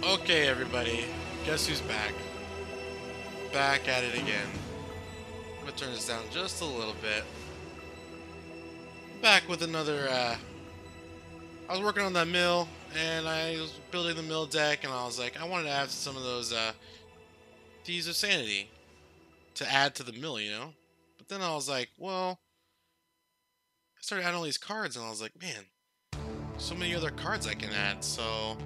Okay, everybody. Guess who's back? Back at it again. I'm gonna turn this down just a little bit. Back with another, I was working on that mill, and I was building the mill deck, and I was like, I wanted to add some of those, Thieves of Sanity to add to the mill, you know? But then I was like, well, I started adding all these cards, and I was like, man, so many other cards I can add, so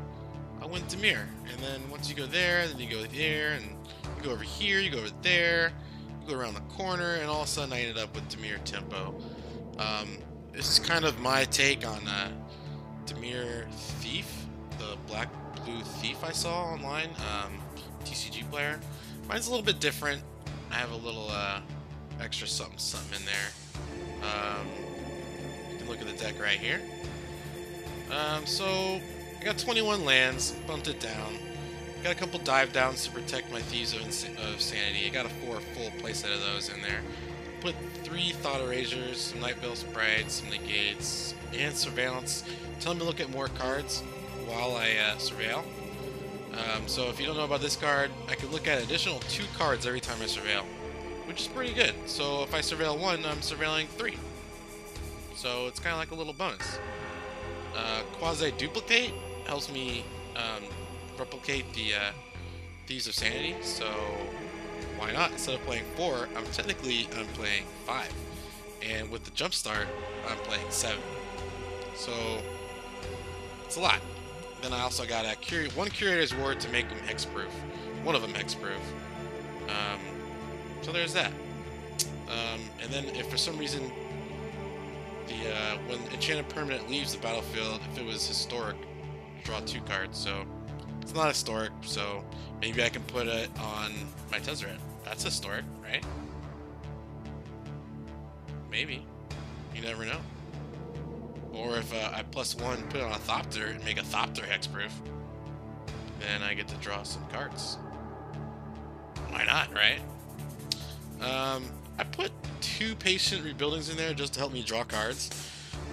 I went Dimir. And then once you go there, then you go there, and you go over here, you go over there, you go around the corner, and all of a sudden I ended up with Dimir Tempo. This is kind of my take on Dimir Thief, the black-blue thief I saw online, TCG player. Mine's a little bit different. I have a little extra something in there. You can look at the deck right here. So I got 21 lands, bumped it down. Got a couple dive downs to protect my Thieves of Sanity. I got a 4 full playset of those in there. Put 3 Thought Erasers, some Night Veil Sprites, some Negates, and Surveillance. Tell me to look at more cards while I surveil. So if you don't know about this card, I can look at additional 2 cards every time I surveil, which is pretty good. So if I surveil 1, I'm surveilling 3. So it's kind of like a little bonus. Quasi-Duplicate helps me replicate the Thieves of Sanity, so why not? Instead of playing 4, I'm playing 5. And with the Jumpstart, I'm playing 7. So it's a lot. Then I also got one Curator's Ward to make them hexproof. One of them hexproof. So there's that. And then if for some reason when Enchanted Permanent leaves the battlefield, if it was historic, draw 2 cards. So it's not historic, so maybe I can put it on my Tezzeret. That's historic, right? Maybe. You never know. Or if I +1 put it on a Thopter and make a Thopter hexproof, then I get to draw some cards. Why not, right? I put 2 Patient Rebuildings in there just to help me draw cards.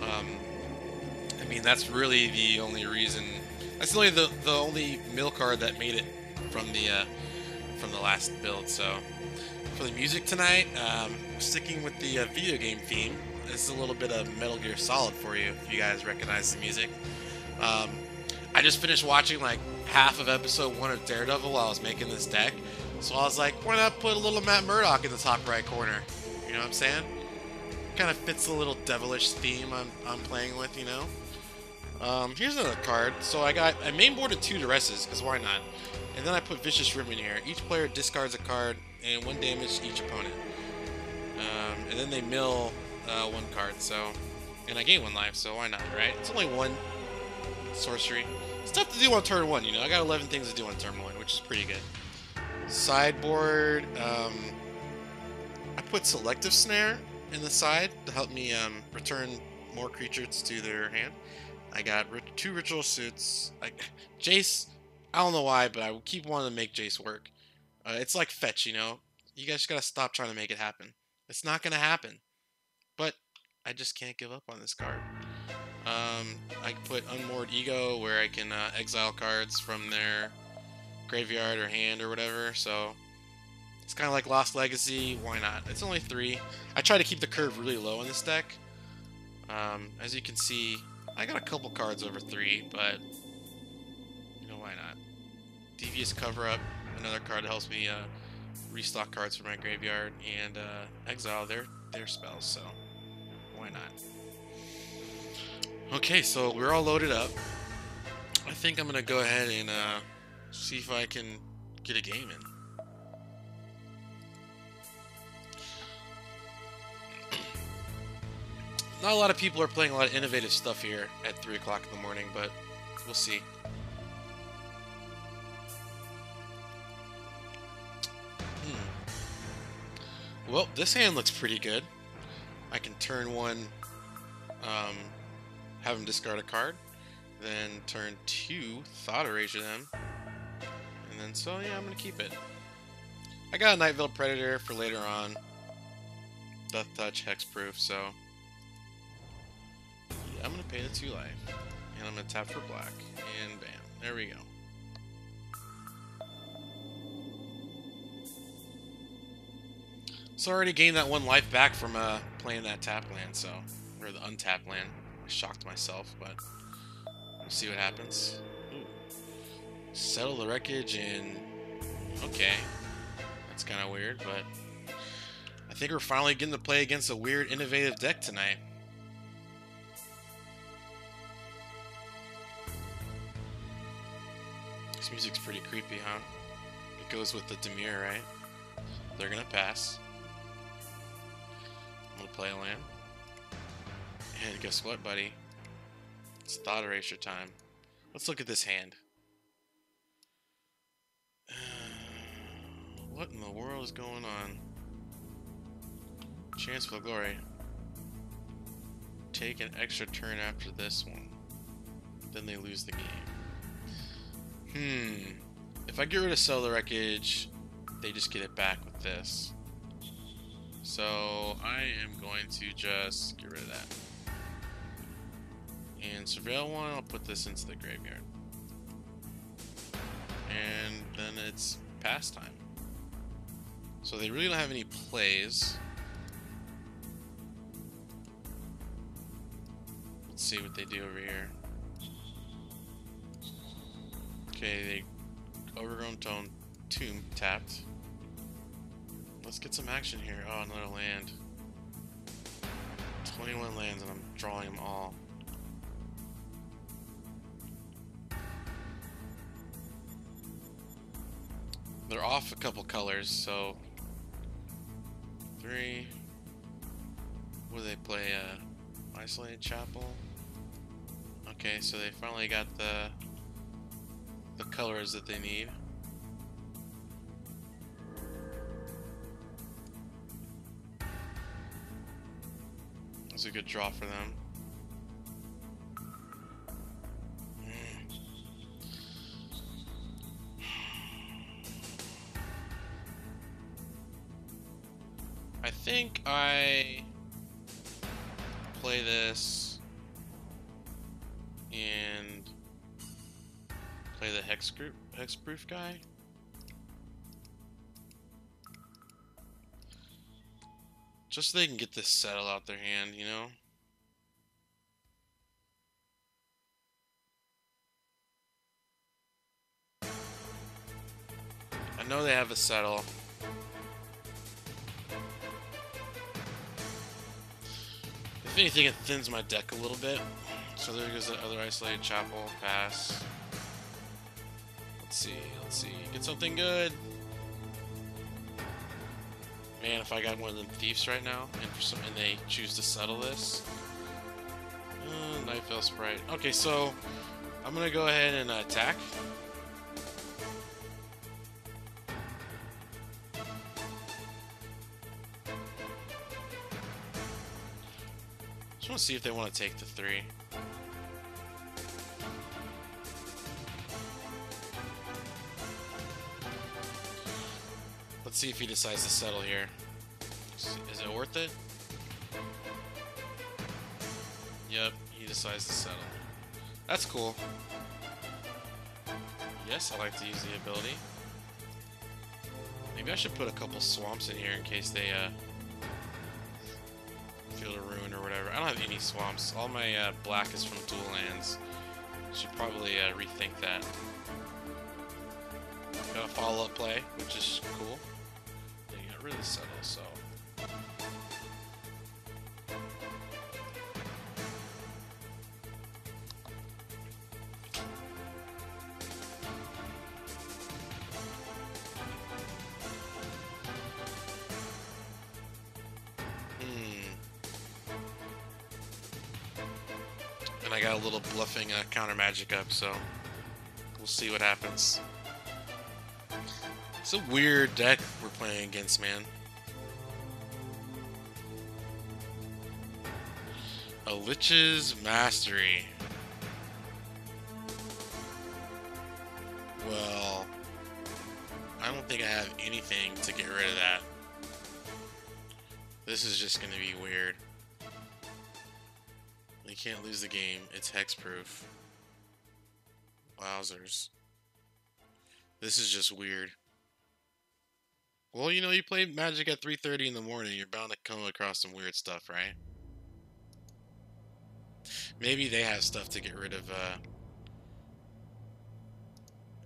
I mean, that's really the only reason. That's only the only mill card that made it from the last build. So for the music tonight, sticking with the video game theme, this is a little bit of Metal Gear Solid for you if you guys recognize the music. I just finished watching like half of episode 1 of Daredevil while I was making this deck, so I was like, why not put a little Matt Murdock in the top right corner? You know what I'm saying? Kind of fits the little devilish theme I'm playing with, you know. Here's another card. So I mainboarded 2 Duresses, because why not? And then I put Vicious Rip in here. Each player discards a card, and 1 damage to each opponent. And then they mill 1 card, so... And I gain 1 life, so why not, right? It's only 1 sorcery. It's tough to do on turn 1, you know? I got 11 things to do on turn 1, which is pretty good. Sideboard, I put Selective Snare in the side to help me return more creatures to their hand. I got 2 Ritual Suits. Jace, I don't know why, but I keep wanting to make Jace work. It's like fetch, you know? You guys just gotta stop trying to make it happen. It's not gonna happen. But I just can't give up on this card. I put Unmoored Ego, where I can exile cards from their graveyard or hand or whatever, so it's kind of like Lost Legacy. Why not? It's only 3. I try to keep the curve really low in this deck. As you can see, I got a couple cards over 3, but you know, why not? Devious Cover-Up, another card that helps me restock cards from my graveyard and exile their spells, so why not? Okay, so we're all loaded up. I think I'm gonna go ahead and see if I can get a game in. Not a lot of people are playing a lot of innovative stuff here at 3 o'clock in the morning, but we'll see. Well, this hand looks pretty good. I can turn 1, have him discard a card, then turn 2, Thought Erasure them, and then so yeah, I'm gonna keep it. I got a Night Veil Predator for later on. Death Touch, Hexproof, so yeah, I'm gonna pay the 2 life, and I'm gonna tap for black, and bam, there we go. So I already gained that 1 life back from playing that tap land, so, or the untapped land. I shocked myself, but we'll see what happens. Ooh. Settle the wreckage and okay, that's kind of weird, but I think we're finally getting to play against a weird, innovative deck tonight. This music's pretty creepy, huh? It goes with the Dimir, right? They're gonna pass. I'm gonna play a land. And guess what, buddy? It's thought eraser time. Let's look at this hand. What in the world is going on? Chance for glory. Take an extra turn after this one. Then they lose the game. If I get rid of Solar Wreckage, they just get it back with this. So I am going to just get rid of that. And Surveil 1, I'll put this into the graveyard. And then it's pass time. So they really don't have any plays. Let's see what they do over here. Okay, they Overgrown Tomb tapped. Let's get some action here. Oh, another land. 21 lands and I'm drawing them all. They're off a couple colors, so 3. What do they play? Isolated Chapel. Okay, so they finally got the colors that they need. That's a good draw for them. I think I play this and play the hexproof guy. Just so they can get this settle out their hand, you know? I know they have a settle. If anything, it thins my deck a little bit. So there goes the other Isolated Chapel, pass. Let's see. Get something good. Man, if I got one of them thieves right now, and they choose to settle this. Nightfell Sprite. Okay, so I'm gonna go ahead and attack. Just want to see if they want to take the 3. Let's see if he decides to settle here. Is it worth it? Yep, he decides to settle. That's cool. Yes, I like to use the ability. Maybe I should put a couple swamps in here in case they Field of Ruin or whatever. I don't have any swamps. All my black is from dual lands. Should probably rethink that. Got a follow-up play, which is cool. They got really settled, so. And I got a little bluffing counter magic up, so we'll see what happens. It's a weird deck we're playing against, man. A Lich's Mastery. Well, I don't think I have anything to get rid of that. This is just going to be weird. You can't lose the game. It's hexproof. Wowzers. This is just weird. Well, you know, you play Magic at 3:30 in the morning. You're bound to come across some weird stuff, right? Maybe they have stuff to get rid of.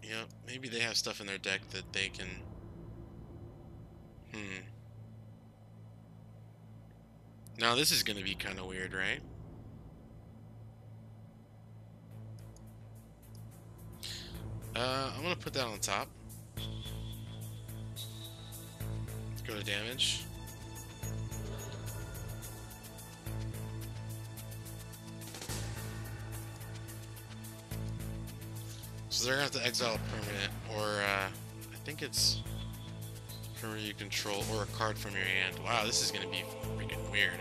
You know, maybe they have stuff in their deck that they can. Hmm. Now this is gonna be kind of weird, right? I'm gonna put that on top. Let's go to damage. So they're gonna have to exile a permanent, or I think it's permanent you control, or a card from your hand. Wow, this is gonna be freaking weird.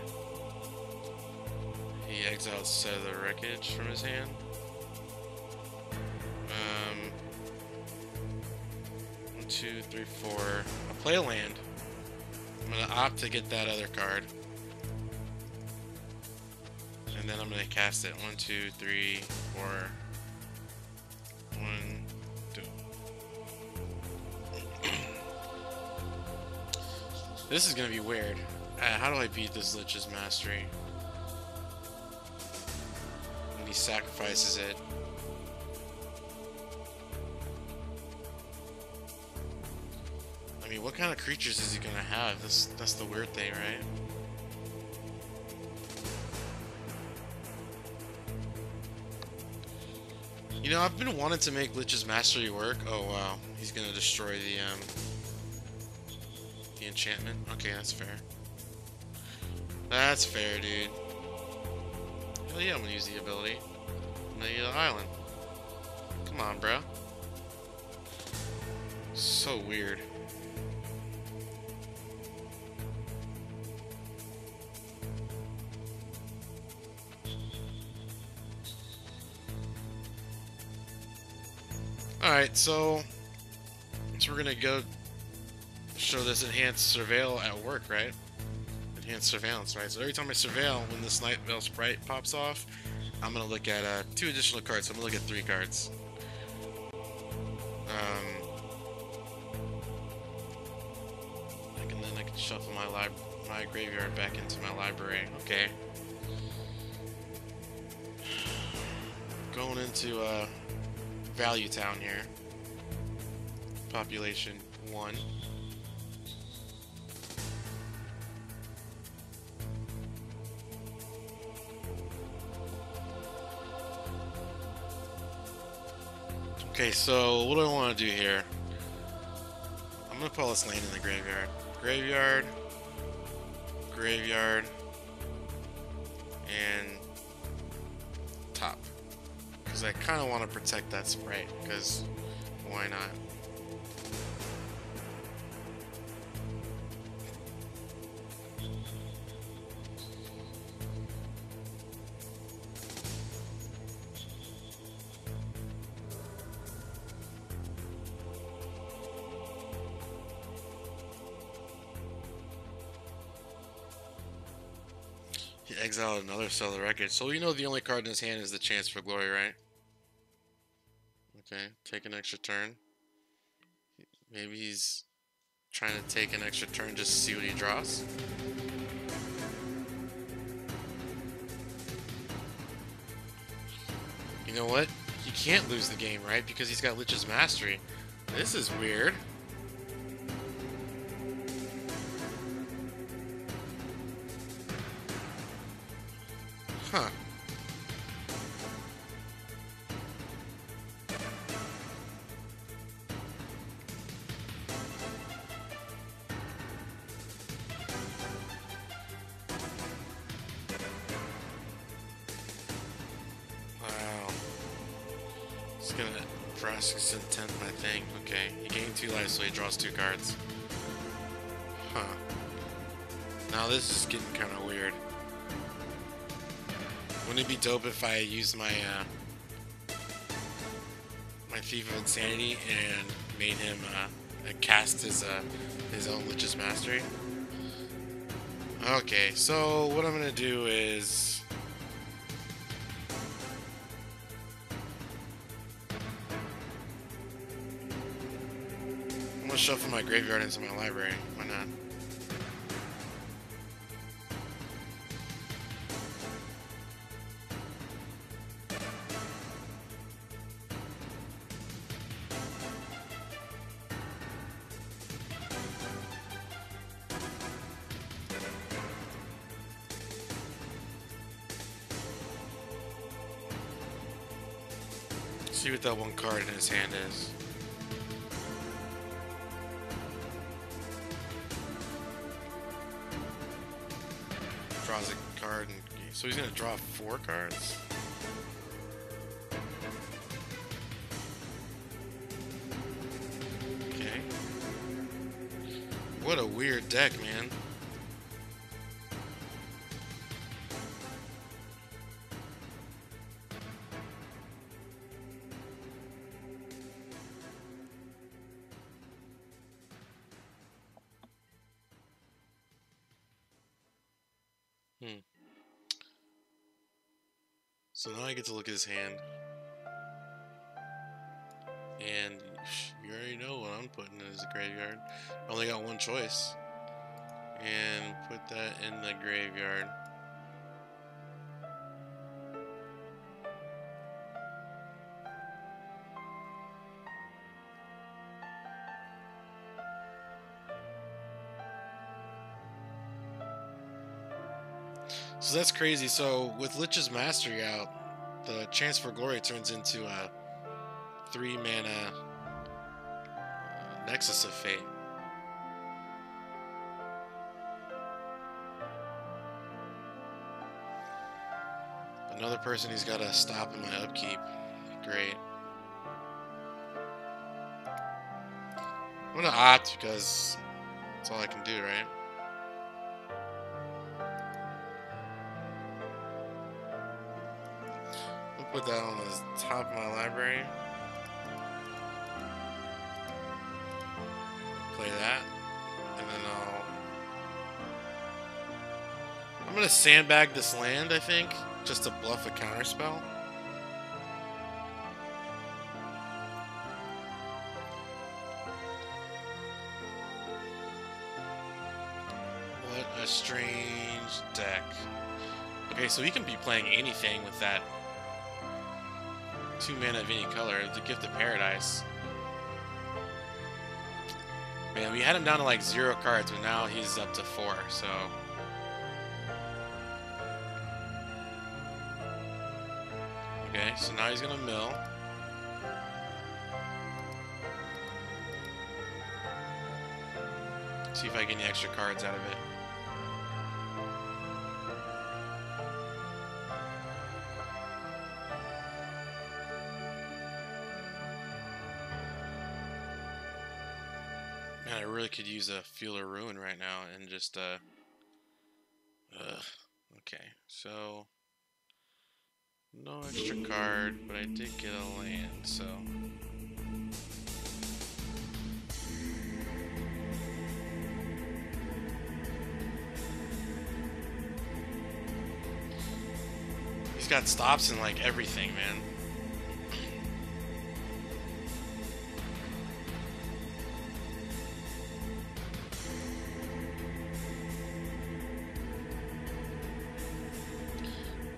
He exiled Set of the Wreckage from his hand. 1, 2, 3, 4. I'll play a land. I'm gonna opt to get that other card. And then I'm gonna cast it. 1, 2, 3, 4. 1, 2. This is gonna be weird. How do I beat this Lich's Mastery? And he sacrifices it. I mean, what kind of creatures is he gonna have? That's the weird thing, right? You know, I've been wanting to make Lich's Mastery work. Oh wow, he's gonna destroy the enchantment. Okay, that's fair. That's fair, dude. Hell yeah, I'm gonna use the ability. I'm gonna use the island. Come on, bro. So weird. Alright, so we're gonna go show this enhanced surveil at work, right? Enhanced surveillance, right? So every time I surveil, when this Night Veil sprite pops off, I'm gonna look at 2 additional cards. So I'm gonna look at 3 cards. And then I can shuffle my graveyard back into my library. Okay. Going into Value Town here. Population 1. Okay, so what do I want to do here? I'm gonna put all this land in the graveyard. Graveyard, graveyard, and top. Because I kind of want to protect that sprite, because why not? He exiled another Set of the Wreckage. So you know the only card in his hand is the Chance for Glory, right? Okay, take an extra turn. Maybe he's trying to take an extra turn just to see what he draws. You know what? He can't lose the game, right? Because he's got Lich's Mastery. This is weird. Huh. Wow. He's gonna drastically intent my thing. Okay. He gained 2 lives, so he draws 2 cards. Huh. Now this is getting kind of weird. Wouldn't it be dope if I used my my Thief of Insanity and made him cast his own Lich's Mastery? Okay, so what I'm gonna do is I'm gonna shuffle my graveyard into my library. Why not? See what that one card in his hand is. Draws a card, and so he's gonna draw 4 cards. Okay. What a weird deck, man. So now I get to look at his hand. And you already know what I'm putting in his graveyard. I only got one choice. And put that in the graveyard. So that's crazy. So with Lich's Mastery out, the Chance for Glory turns into a 3-mana Nexus of Fate. Another person he's got to stop in my upkeep. Great. I'm going to opt because that's all I can do, right? Put that on the top of my library. Play that, and then I'm gonna sandbag this land, I think, just to bluff a counterspell. What a strange deck. Okay, so he can be playing anything with that 2 mana of any color, the Gift of Paradise. Man, we had him down to like 0 cards, but now he's up to 4, so. Okay, so now he's gonna mill. See if I get any extra cards out of it. Man, I really could use a Fueler Ruin right now and just, okay, so, no extra card, but I did get a land, so. He's got stops in, like, everything, man.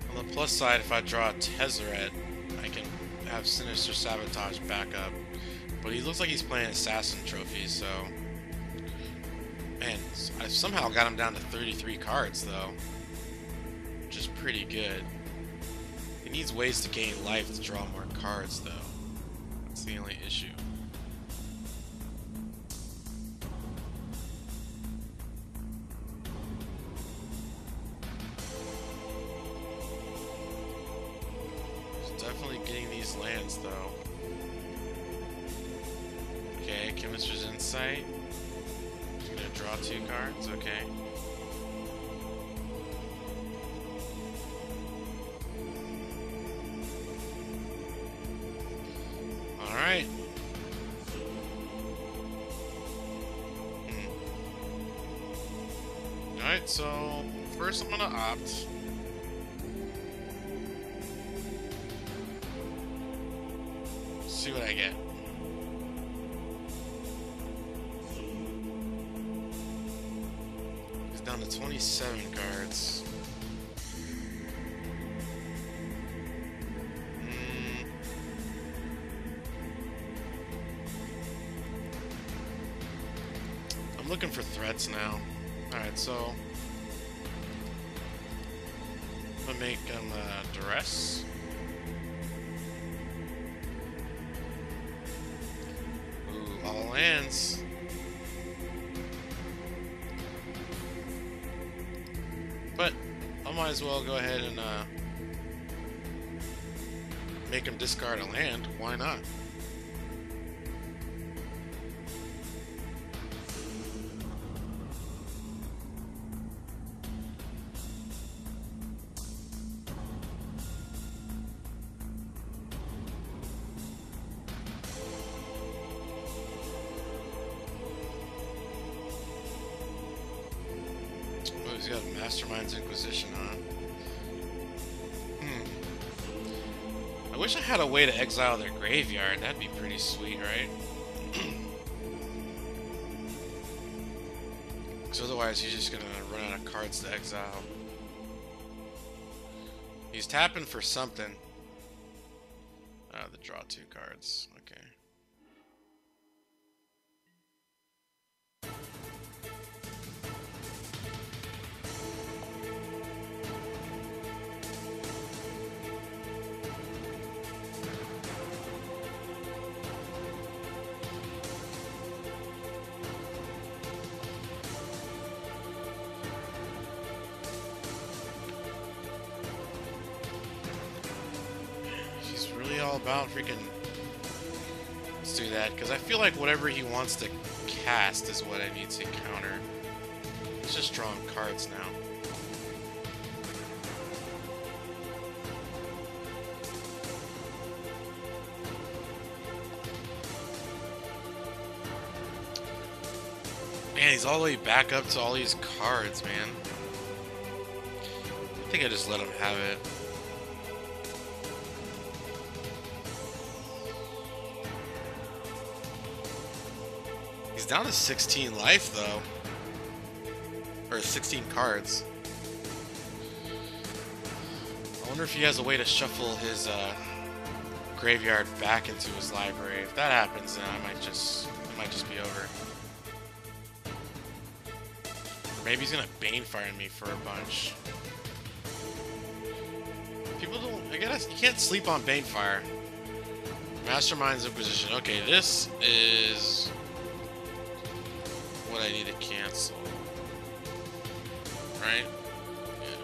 On the plus side, if I draw a Tezzeret, I can have Sinister Sabotage back up. But he looks like he's playing Assassin trophies, so. Man, I somehow got him down to 33 cards, though. Which is pretty good. He needs ways to gain life to draw more cards, though. That's the only issue. He's definitely getting these lands, though. Okay, Chemist's Insight. He's gonna draw 2 cards, okay. Alright. Alright, so first I'm gonna opt. See what I get. down to 27 cards. I'm looking for threats now. Alright, so I'm gonna make him duress. Ooh, all lands. But I might as well go ahead and make him discard a land. Why not? He's got Mastermind's Inquisition on. I wish I had a way to exile their graveyard. That'd be pretty sweet, right? Because otherwise he's just gonna run out of cards to exile. He's tapping for something. The draw 2 cards. Okay. All about freaking let's do that, because I feel like whatever he wants to cast is what I need to counter. He's just drawing cards now. Man, he's all the way back up to all these cards, man. I think I just let him have it. He's down to 16 life, though. Or 16 cards. I wonder if he has a way to shuffle his graveyard back into his library. If that happens, then it might just be over. Or maybe he's gonna Banefire me for a bunch. People don't... I guess you can't sleep on Banefire. Mastermind's Inquisition. Okay, this is what I need to cancel. Right? Yeah.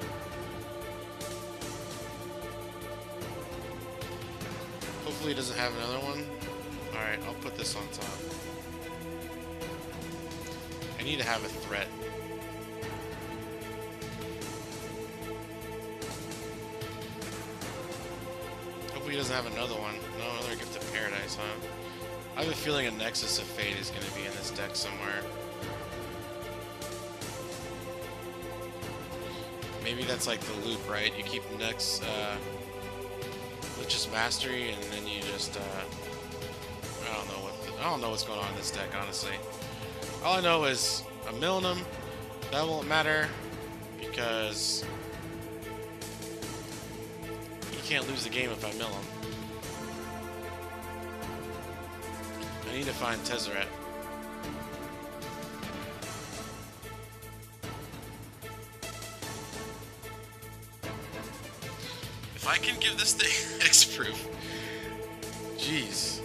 Hopefully he doesn't have another one. Alright, I'll put this on top. I need to have a threat. Hopefully he doesn't have another one. No, another Gift of Paradise, huh? I have a feeling a Nexus of Fate is going to be in this deck somewhere. Maybe that's like the loop, right? You keep Nex, Lich's Mastery, and then you just, I don't know what's going on in this deck, honestly. All I know is I'm milling him. That won't matter because he can't lose the game if I mill him. I need to find Tezzeret. If I can give this thing X-proof, jeez.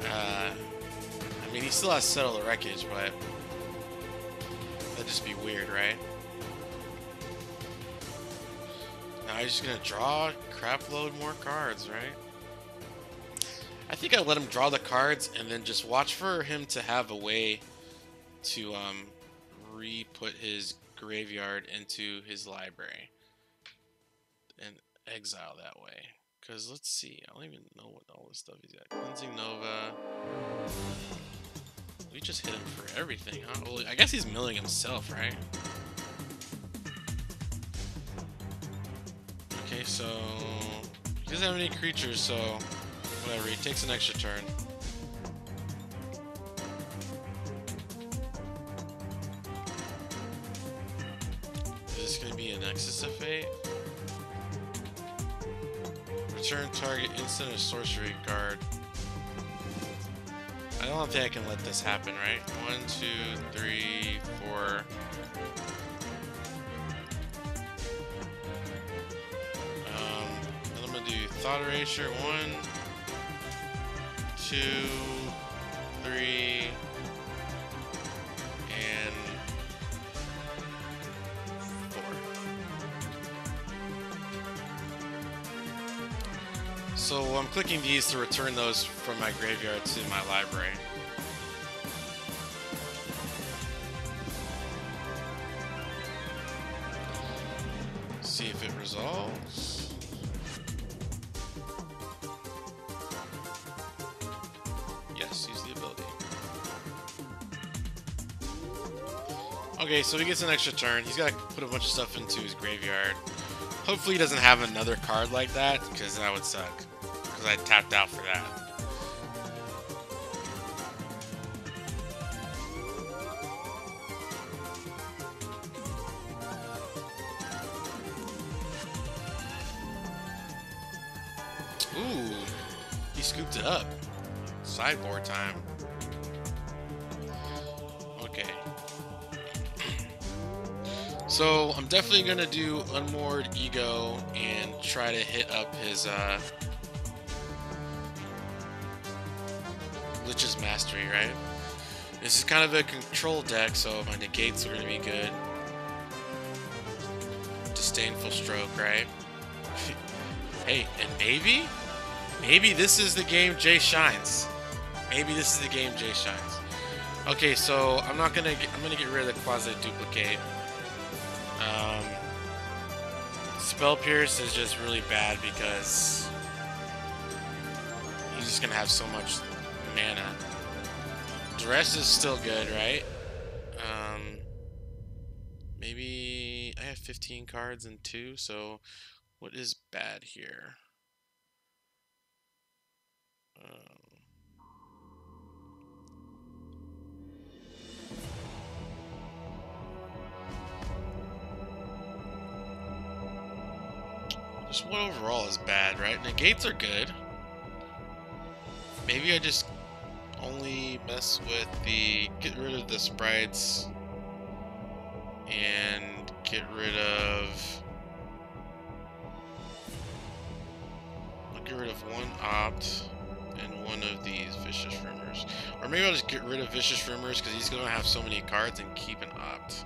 I mean, he still has to settle the wreckage, but that'd just be weird, right? Now he's just gonna draw crap load more cards, right? I think I let him draw the cards and then just watch for him to have a way to re-put his graveyard into his library and exile that way. Because let's see, I don't even know what all this stuff he's got. Cleansing Nova. We just hit him for everything, huh? Well, I guess he's milling himself, right? Okay, so he doesn't have any creatures, so whatever, he takes an extra turn. It's gonna be a Nexus of Fate. Return target instant or sorcery card. I don't think I can let this happen, right? 1, 2, 3, 4. Then I'm gonna do Thought Erasure. 1, 2, 3, and 4. So I'm clicking these to return those from my graveyard to my library. See if it resolves. Yes, use the ability. Okay, so he gets an extra turn. He's got to put a bunch of stuff into his graveyard. Hopefully he doesn't have another card like that, because that would suck. Because I tapped out for that. Ooh, he scooped it up. Sideboard time. Okay. So I'm definitely gonna do Unmoored Ego and try to hit up his Lich's Mastery, right? This is kind of a control deck, so my negates are gonna be good. Disdainful Stroke, right? Hey, and maybe this is the game Jay shines. Maybe this is the game Jay shines. Okay, so I'm gonna get rid of the Quasi Duplicate. Spell Pierce is just really bad because he's just gonna have so much mana. The rest is still good, right? Maybe I have 15 cards and 2, so what is bad here? Just what overall is bad, right? Negates are good. Maybe I just only mess with get rid of the sprites and get rid of one opt and one of these Vicious Rumors. Or maybe I'll just get rid of Vicious Rumors because he's gonna have so many cards and keep an opt.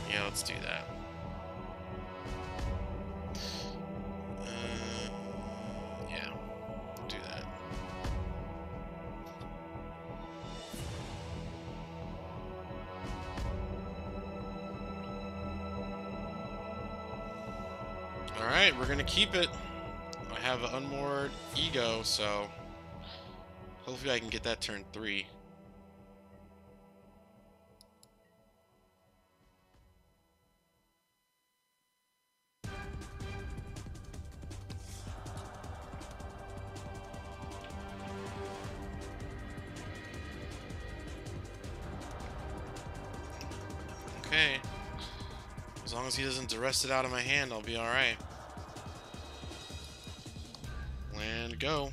Yeah, let's do that. Yeah, do that. Alright, we're gonna keep it. I have an Unmoored Ego, so hopefully I can get that turn 3. Okay. As long as he doesn't duress it out of my hand, I'll be alright. Land go.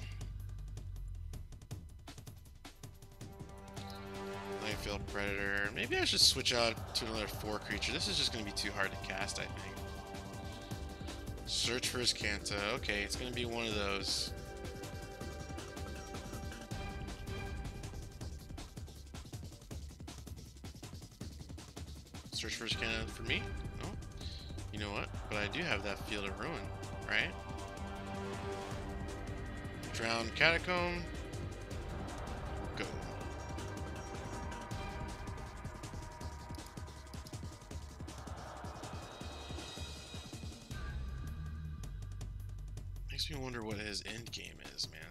Landfill Predator. Maybe I should switch out to another 4 creature. This is just going to be too hard to cast, I think. Search for his Kanta. Okay, it's going to be one of those. Search for his Kanta for me? No? You know what? But I do have that Field of Ruin, right? Drowned Catacomb. Go. Makes me wonder what his end game is, man.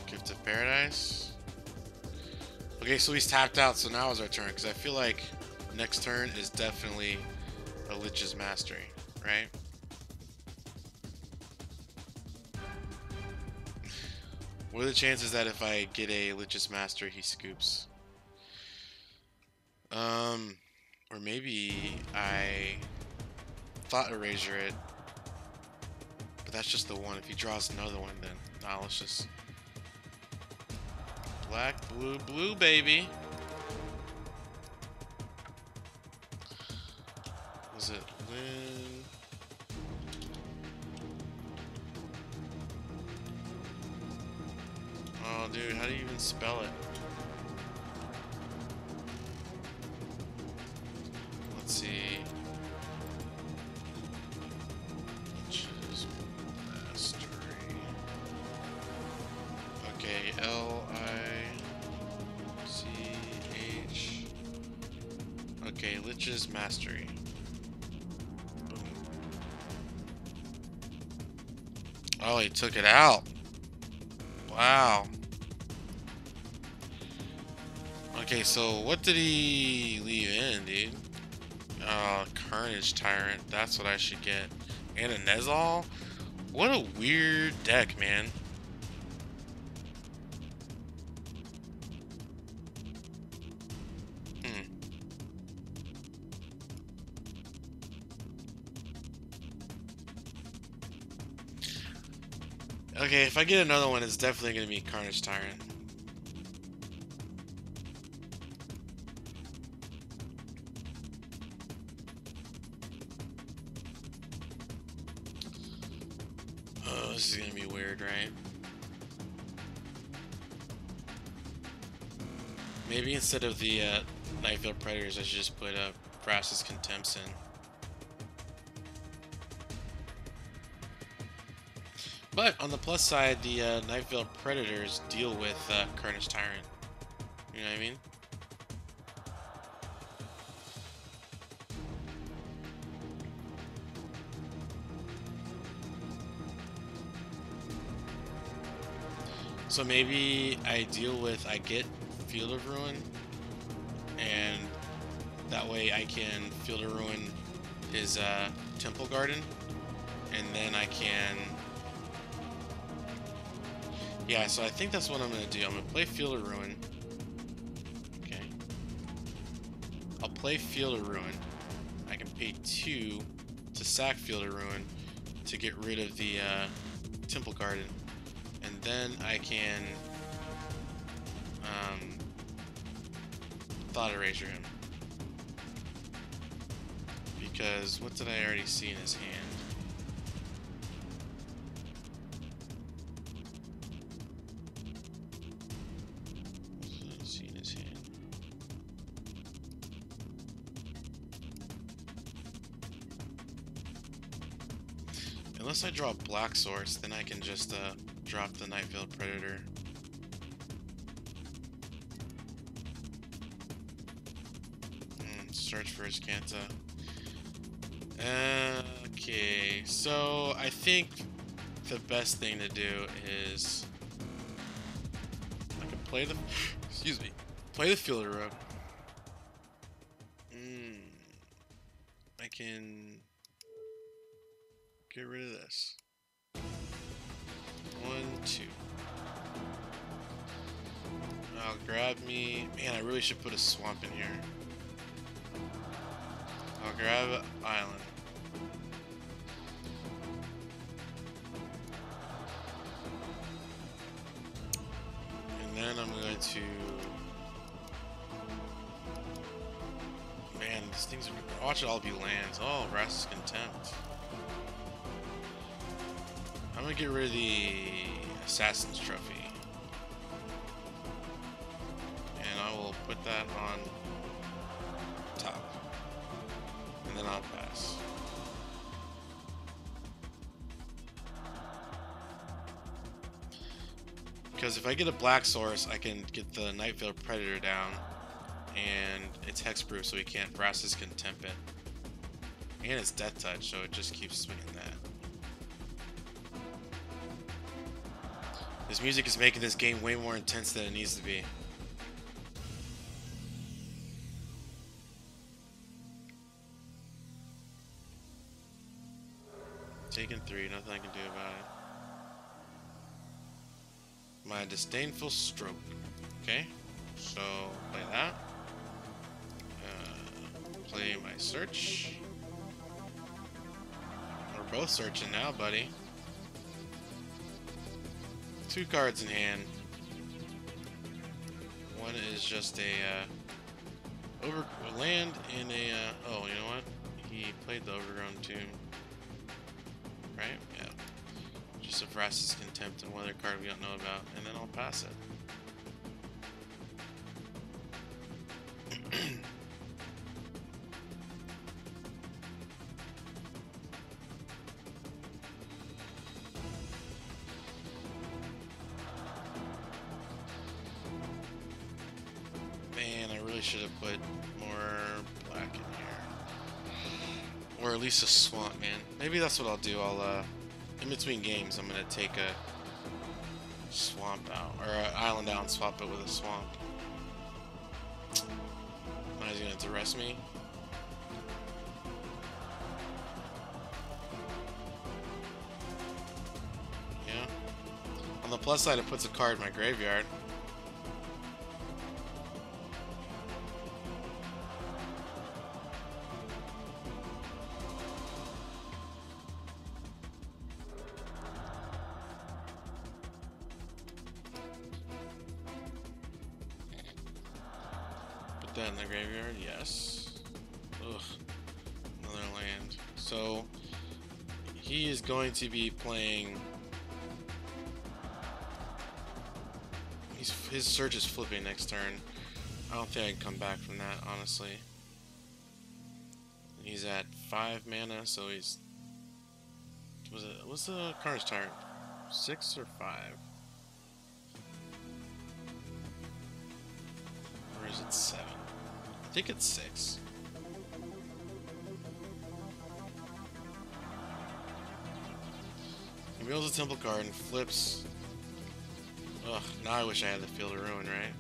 Gift of Paradise. Okay, so he's tapped out, so now is our turn, because I feel like next turn is definitely a Lich's Mastery, right? What are the chances that if I get a Lich's Master, he scoops? Or maybe I thought Erasure it, but that's just the one. If he draws another one, then nah, let's just black, blue, blue, baby. Was it Lin? Oh, dude, how do you even spell it? Let's see. Choose mastery. Okay, L-I-C-H. Okay, Lich's Mastery. Boom. Oh, he took it out. Wow. Okay, so what did he leave in, dude? Oh, Carnage Tyrant. That's what I should get. And a Nezal? What a weird deck, man. Okay, if I get another one, it's definitely going to be Carnage Tyrant. Oh, this is going to be weird, right? Maybe instead of the Nightveil Predators, I should just put Vraska's Contempts in. But on the plus side, the Nightveil Predators deal with Carnage Tyrant. You know what I mean? So maybe I get Field of Ruin, and that way I can Field of Ruin his Temple Garden, and then I can... Yeah, so I think that's what I'm going to do. I'm going to play Field of Ruin. Okay. I'll play Field of Ruin. I can pay 2 to sack Field of Ruin to get rid of the Temple Garden. And then I can Thought Erasure him. Because what did I already see in his hand? Unless I draw Black Source, then I can just drop the Nightveil Predator. Search for his Kanta. Okay, so I think the best thing to do is I can play the excuse me, play the Field of Ruin. I can get rid of this. 1, 2. I'll grab me. Man, I really should put a swamp in here. I'll grab Island. And then I'm going to... Man, these things are... Watch it all be lands. Oh, Vraska's Contempt. I'm going to get rid of the Assassin's Trophy. And I will put that on top. And then I'll pass. Because if I get a Black Source, I can get the Nightveil Predator down. And it's hexproof, so he can't Vraska's Contempt it. And it's Death Touch, so it just keeps swinging that. This music is making this game way more intense than it needs to be. Taking 3, nothing I can do about it. My disdainful stroke. Okay, so play that. Play my search. We're both searching now, buddy. 2 cards in hand. One is just a land and a. Oh, you know what? He played the Overgrown Tomb. Right? Yeah. Just a Vraska's Contempt and one other card we don't know about, and then I'll pass it. Man, I really should have put more black in here. Or at least a swamp, man. Maybe that's what I'll do. I'll, in between games, I'm gonna take a swamp out, or an island out and swap it with a swamp. Now he's gonna arrest me. Yeah. On the plus side, it puts a card in my graveyard. Put that in the graveyard, yes. Ugh. Another land. So, he is going to be playing... His search is flipping next turn. I don't think I can come back from that, honestly. He's at 5 mana, so he's... What's the Carnage Tyrant? 6 or 5? Or is it 7? I think it's 6. He wheels a Temple card and flips. Ugh, now I wish I had the Field of Ruin, right?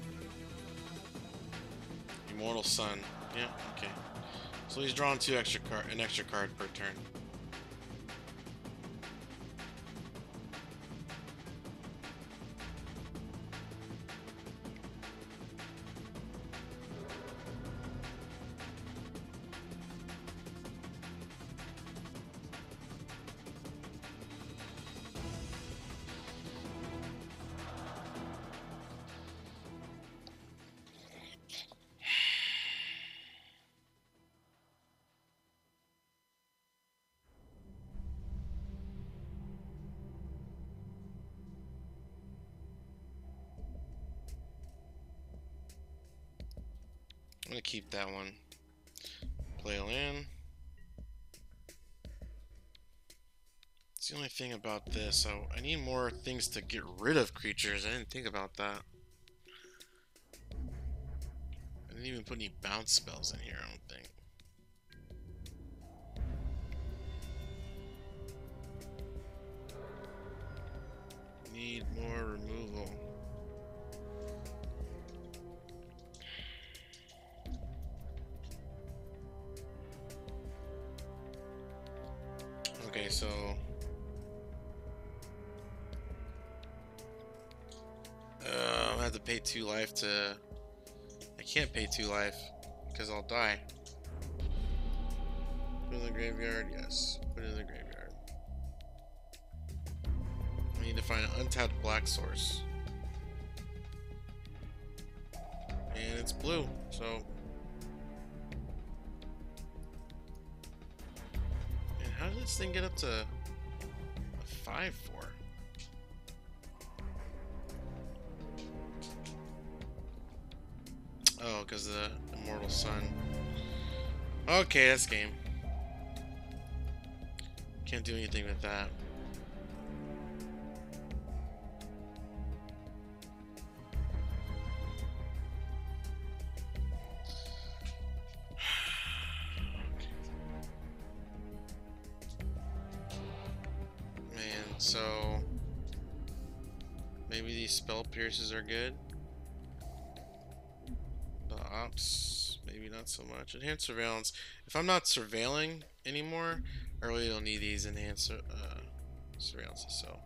Immortal Sun. Yeah, okay. So he's drawn an extra card per turn. I'm gonna keep that one. Play a land. It's the only thing about this. So I need more things to get rid of creatures. I didn't think about that. I didn't even put any bounce spells in here, I don't think. Need more removal. Okay, so I'm gonna have to pay 2 life to. I can't pay 2 life because I'll die. Put it in the graveyard, yes. Put it in the graveyard. I need to find an untapped black source, and it's blue. So. How did this thing get up to a 5/4? Oh, because of the Immortal Sun. Okay, that's game. Can't do anything with that. So maybe these spell pierces are good. The ops, maybe not so much. Enhanced surveillance. If I'm not surveilling anymore, I really don't need these enhanced surveillances. So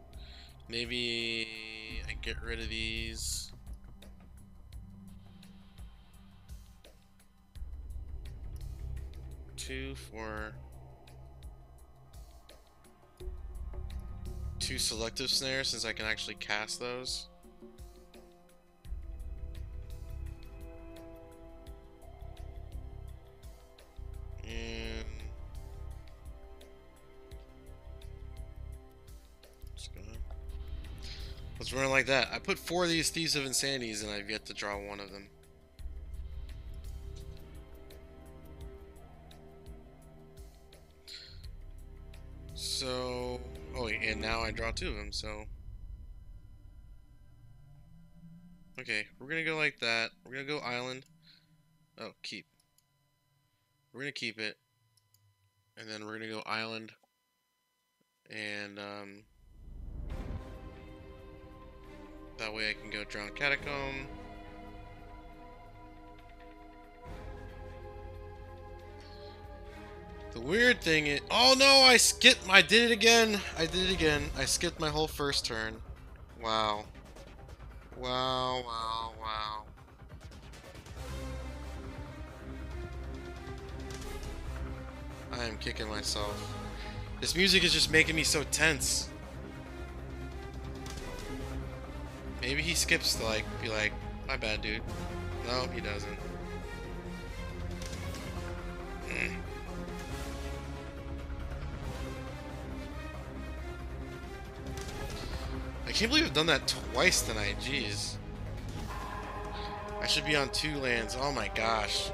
Maybe I get rid of these. Two selective snares since I can actually cast those. And let's run like that. I put 4 of these Thieves of Insanities and I've yet to draw one of them. So, oh, and now I draw 2 of them, so. Okay, we're gonna go like that. We're gonna go Island. Oh, keep. We're gonna keep it. And then we're gonna go Island. And, that way I can go Drown Catacomb. The weird thing is... Oh no, I skipped... I did it again. I did it again. I skipped my whole first turn. Wow. Wow, wow, wow. I am kicking myself. This music is just making me so tense. Maybe he skips to like, be like, my bad, dude. No, he doesn't. I can't believe I've done that twice tonight, jeez. I should be on 2 lands, oh my gosh.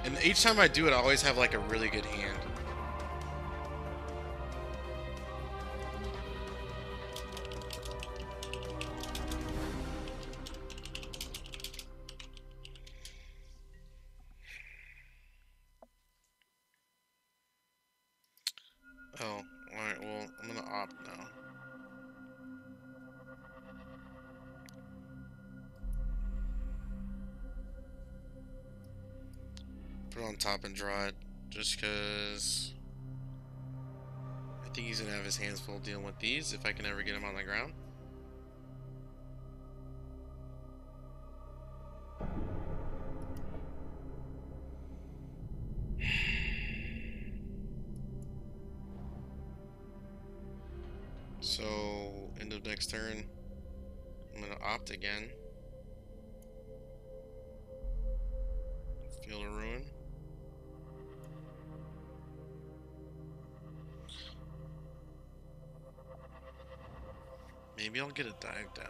And each time I do it, I always have like a really good hand. Oh, alright, well, I'm gonna opt now. Put it on top and draw it, just because I think he's gonna have his hands full dealing with these if I can ever get him on the ground. So, end of next turn, I'm gonna opt again. Field of Ruin. Maybe I'll get a dive down.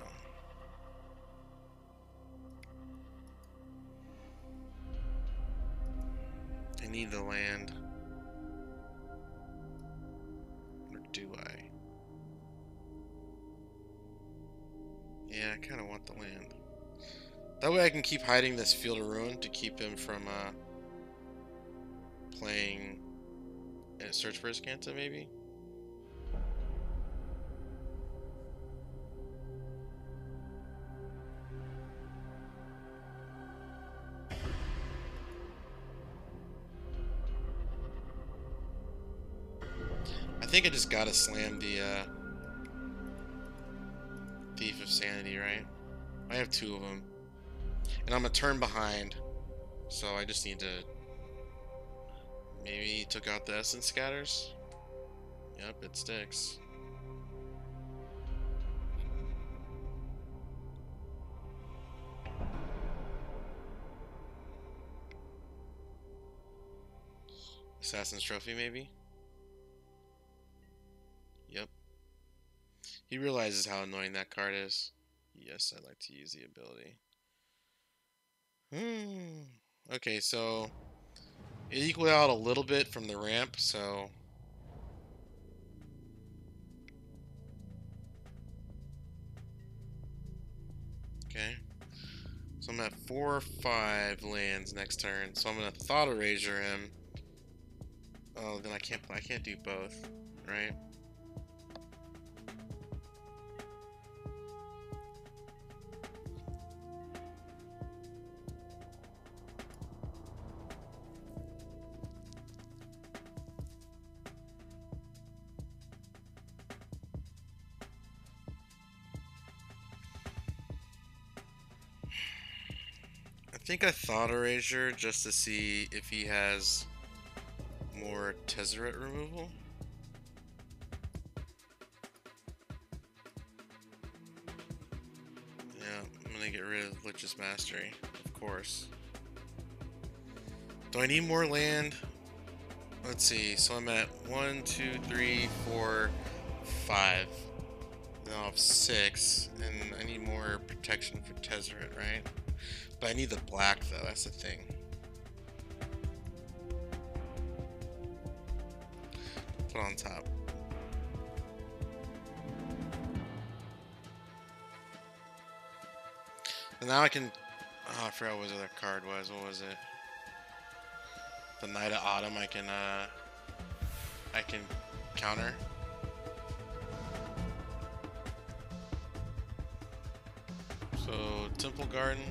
I need the land. Or do I? Yeah, I kind of want the land. That way I can keep hiding this Field of Ruin to keep him from playing Search for Azcanta, maybe? I think I just gotta slam the Thief of Sanity, right? I have 2 of them. And I'm a turn behind. So I just need to... Maybe he took out the Essence Scatters? Yep, it sticks. Assassin's Trophy, maybe? Yep. He realizes how annoying that card is. Yes, I'd like to use the ability. Okay, so it equaled out a little bit from the ramp, so okay. So I'm at 4 or 5 lands next turn. So I'm gonna Thought Erasure him. Oh, then I can't do both, right? think I thought Erasure just to see if he has more Tezzeret removal. Yeah, I'm gonna get rid of Lich's Mastery, of course. Do I need more land? Let's see, so I'm at 1, 2, 3, 4, 5. Now I have 6, and I need more protection for Tezzeret, right? But I need the black though, that's the thing. Put on top. And now I can... Oh, I forgot what the other card was. What was it? The Knight of Autumn. I can counter. So Temple Garden.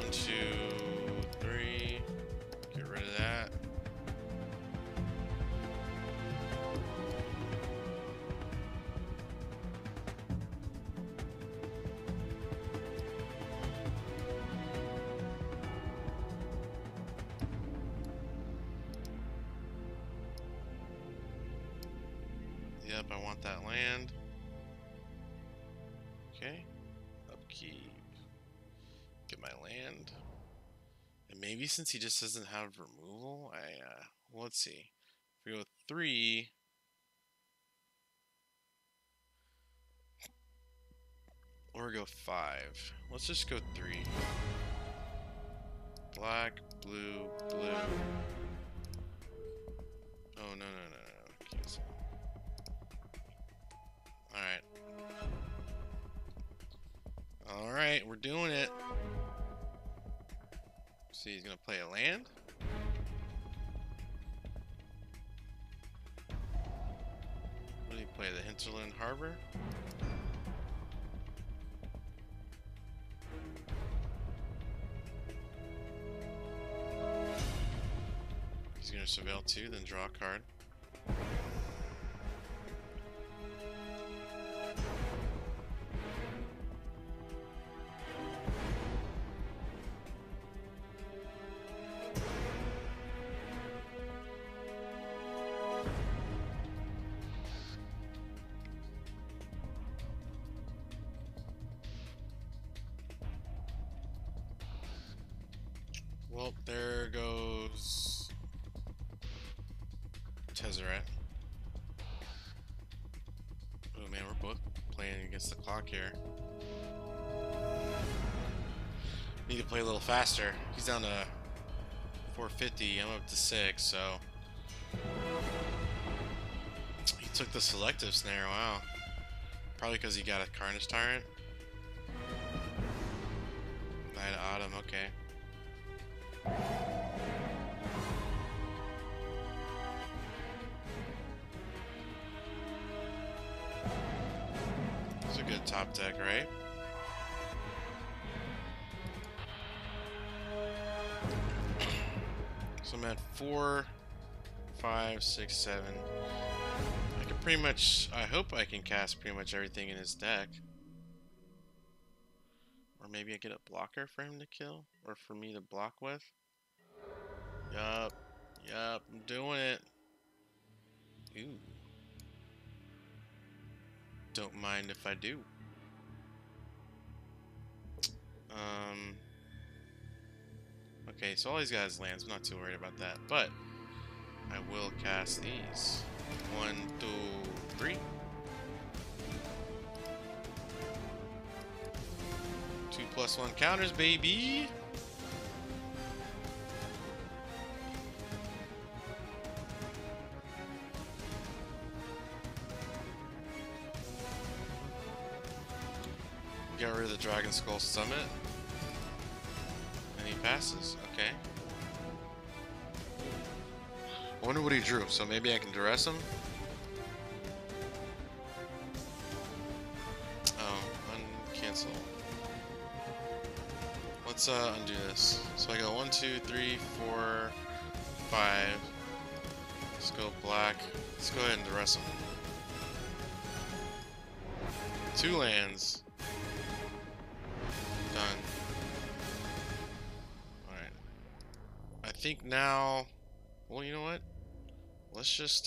1, 2, 3. Get rid of that. Yep, I want that land. Okay. Upkeep. Get my land. And maybe since he just doesn't have removal, well, let's see. If we go 3. Or go 5. Let's just go 3. Black, blue, blue. Oh, no. Cancel. Alright, we're doing it. See, he's gonna play a land. What do you play? The Hinterland Harbor? He's gonna surveil 2, then draw a card. Well, there goes Tezzeret. Oh man, we're both playing against the clock here. Need to play a little faster. He's down to 450. I'm up to 6, so he took the selective snare. Wow. Probably because he got a Carnage Tyrant. Knight of Autumn. Okay. It's a good top deck, right? So I'm at 4, 5, 6, 7. I can pretty much... I hope I can cast pretty much everything in his deck. Or maybe I get a blocker for him to kill? Or for me to block with? Yup, I'm doing it. Ooh. Don't mind if I do. Okay, so all he's got is lands. I'm not too worried about that, but I will cast these. 1, 2, 3. 2+1 counters, baby. Get rid of the Dragon Skull Summit. And he passes. Okay. I wonder what he drew, so maybe I can duress him. Oh, uncancel. Let's undo this. So I go 1, 2, 3, 4, 5. Let's go black. Let's go ahead and duress him. 2 lands. Done. think now, well, you know what? Let's just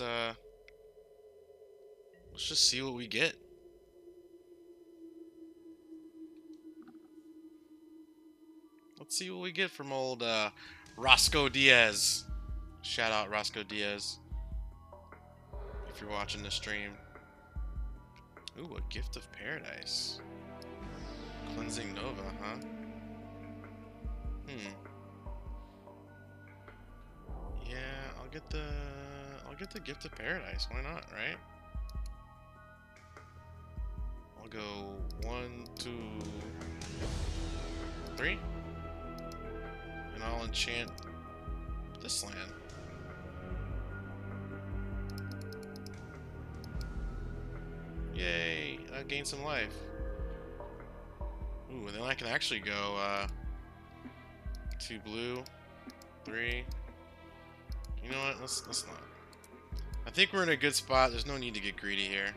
see what we get. Let's see what we get from old Roscoe Diaz. Shout out Roscoe Diaz if you're watching the stream. Ooh, a Gift of Paradise. Cleansing Nova, huh? Yeah, I'll get the Gift of Paradise. Why not, right? I'll go 1, 2, 3. And I'll enchant this land. Yay! I gained some life. Ooh, and then I can actually go 2 blue, 3. You know what? Let's not. I think we're in a good spot. There's no need to get greedy here.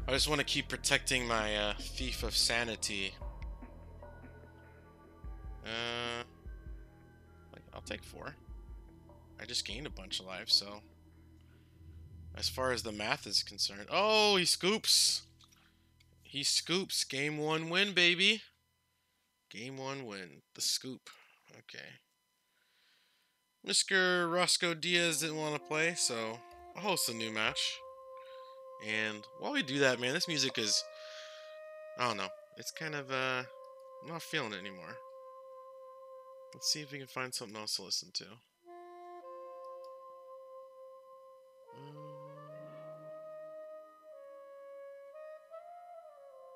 I just want to keep protecting my Thief of Sanity. I'll take 4. I just gained a bunch of life, so as far as the math is concerned. Oh, he scoops. He scoops. Game 1 win, baby. Game 1 win. The scoop. Okay. Mr. Roscoe Diaz didn't want to play, so I'll host a new match. And while we do that, man, this music is, I don't know. It's kind of, I'm not feeling it anymore. Let's see if we can find something else to listen to.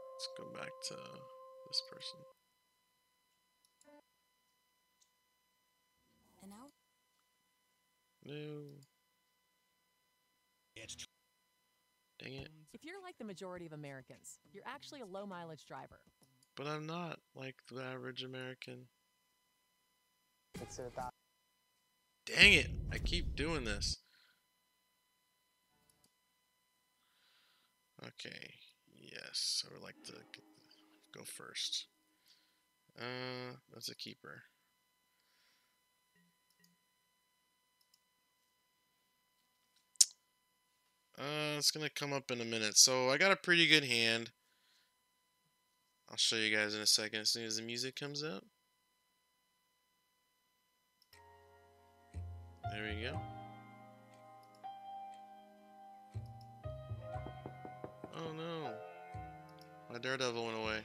Let's go back to this person. No. Dang it. If you're like the majority of Americans, you're actually a low mileage driver. But I'm not like the average American. Dang it! I keep doing this. Okay. Yes, I would like to go first. That's a keeper. It's gonna come up in a minute. So I got a pretty good hand. I'll show you guys in a second as soon as the music comes up. There we go. Oh no. My Daredevil went away.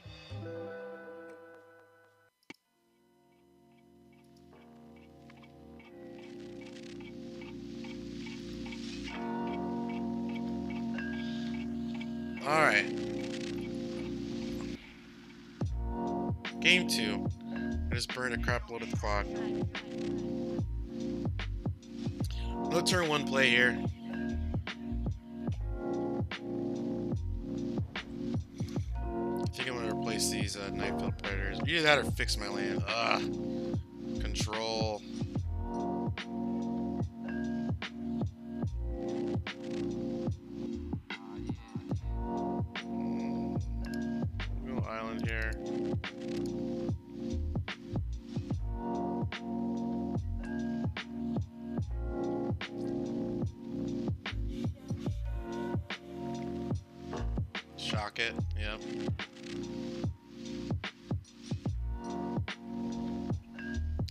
Alright. Game 2. I just burned a crap load of clock. No turn 1 play here. I think I'm gonna replace these Nightfield Predators. Either that or fix my land. Ugh. Control. Go island here. Shock it. Yep.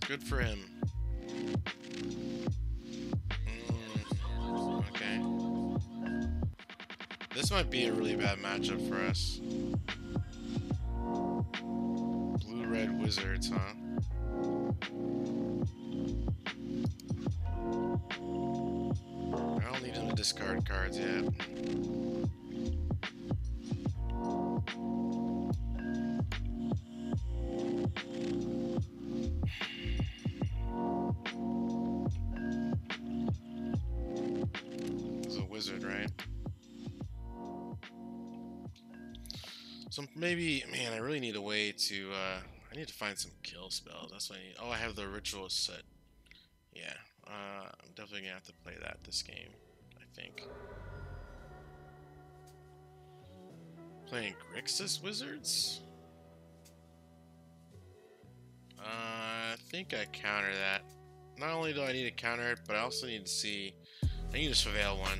Good for him. Okay. This might be a really bad matchup for us. Blue-red wizards, huh? I don't need him to discard cards yet. Wizard, right? So maybe, man, I really need a way to, I need to find some kill spells. That's what I need. Oh, I have the ritual set. Yeah, I'm definitely gonna have to play that this game, I think. Playing Grixis Wizards? I think I counter that. Not only do I need to counter it, but I also need to see. I need to surveil one.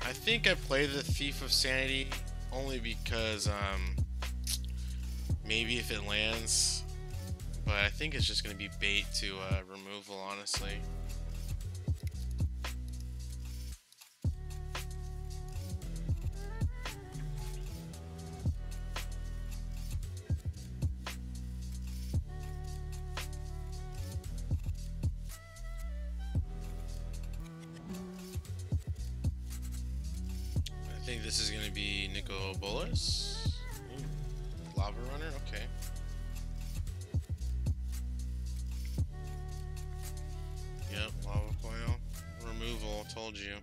I think I play the Thief of Sanity only because maybe if it lands, but I think it's just going to be bait to removal, honestly. I think this is going to be Nico Bolas. Lava Runner, okay. Yep, Lava Coil. Removal, told you.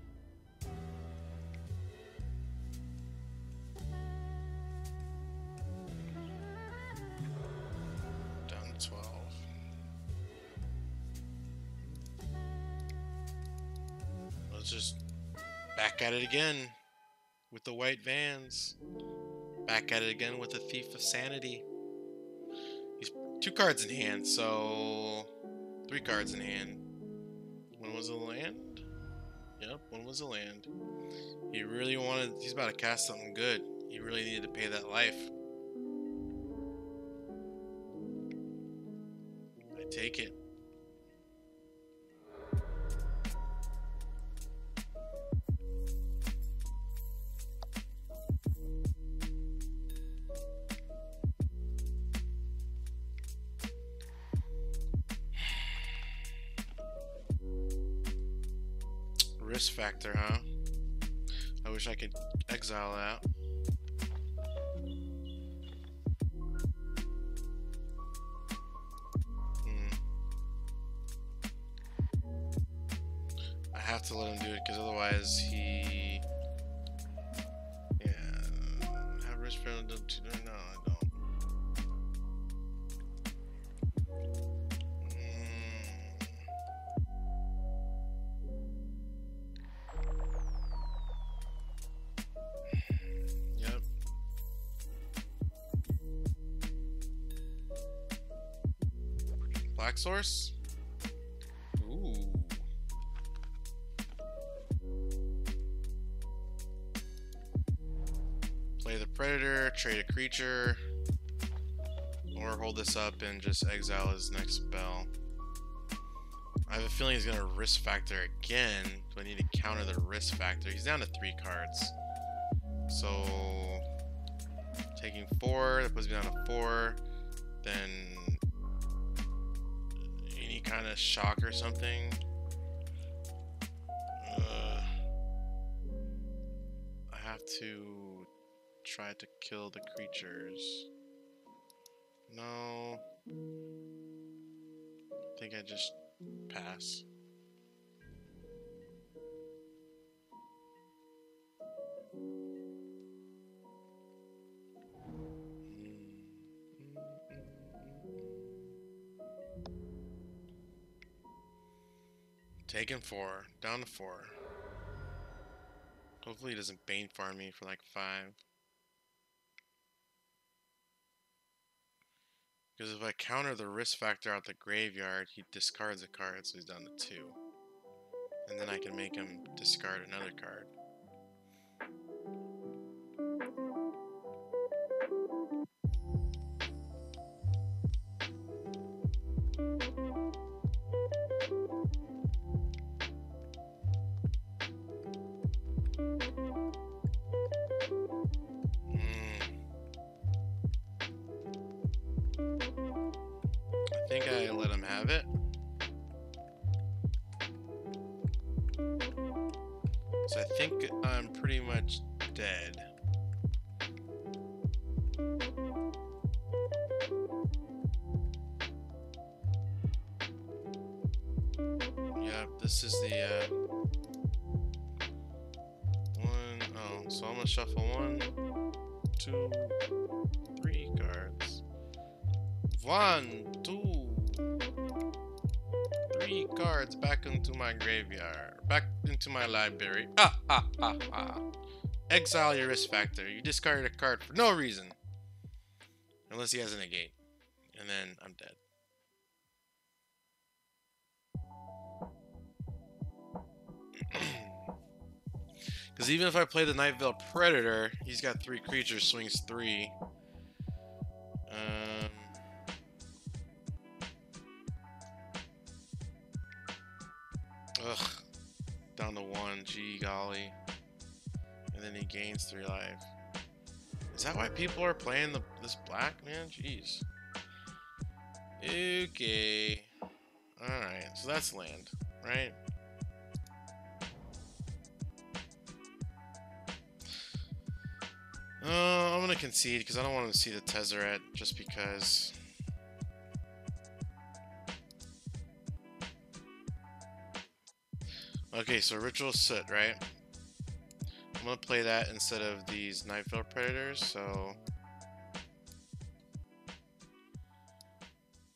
Down to 12. Let's just back at it again with the white vans. Back at it again with the Thief of Sanity. He's 2 cards in hand, so 3 cards in hand. One was a land? Yep, one was a land. He really wanted, he's about to cast something good. He really needed to pay that life. I take it. Risk factor, huh? I wish I could exile that. I have to let him do it because otherwise he... Yeah... Have risk factor... No, I don't. Black Source? Ooh. Play the Predator, trade a creature, or hold this up and just exile his next spell. I have a feeling he's gonna risk factor again. Do I need to counter the risk factor? He's down to 3 cards. So taking 4, that puts me down to 4. Then any kind of shock or something. I have to try to kill the creatures. No. I think I just pass. Taking 4, down to 4. Hopefully he doesn't Bane farm me for like 5. Because if I counter the risk factor out the graveyard, he discards a card, so he's down to 2. And then I can make him discard another card. I think I let him have it. So I think I'm pretty much dead. Yep, this is the one. Oh, so I'm gonna shuffle 1, 2, 3 cards. 1, 2, 3 cards back into my graveyard. Back into my library. Ah, ah, ah, ah. Exile your risk factor. You discarded a card for no reason. Unless he has a negate. And then I'm dead. Because even if I play the Night Veil Predator, he's got 3 creatures, swings 3. Ugh. Down to 1. Gee golly. And then he gains 3 life. Is that why people are playing this black, man? Jeez. Okay. Alright, so that's land, right? I'm gonna concede because I don't want to see the Tezzeret just because. Okay, so Ritual Soot, right? I'm gonna play that instead of these Nightveil Predators, so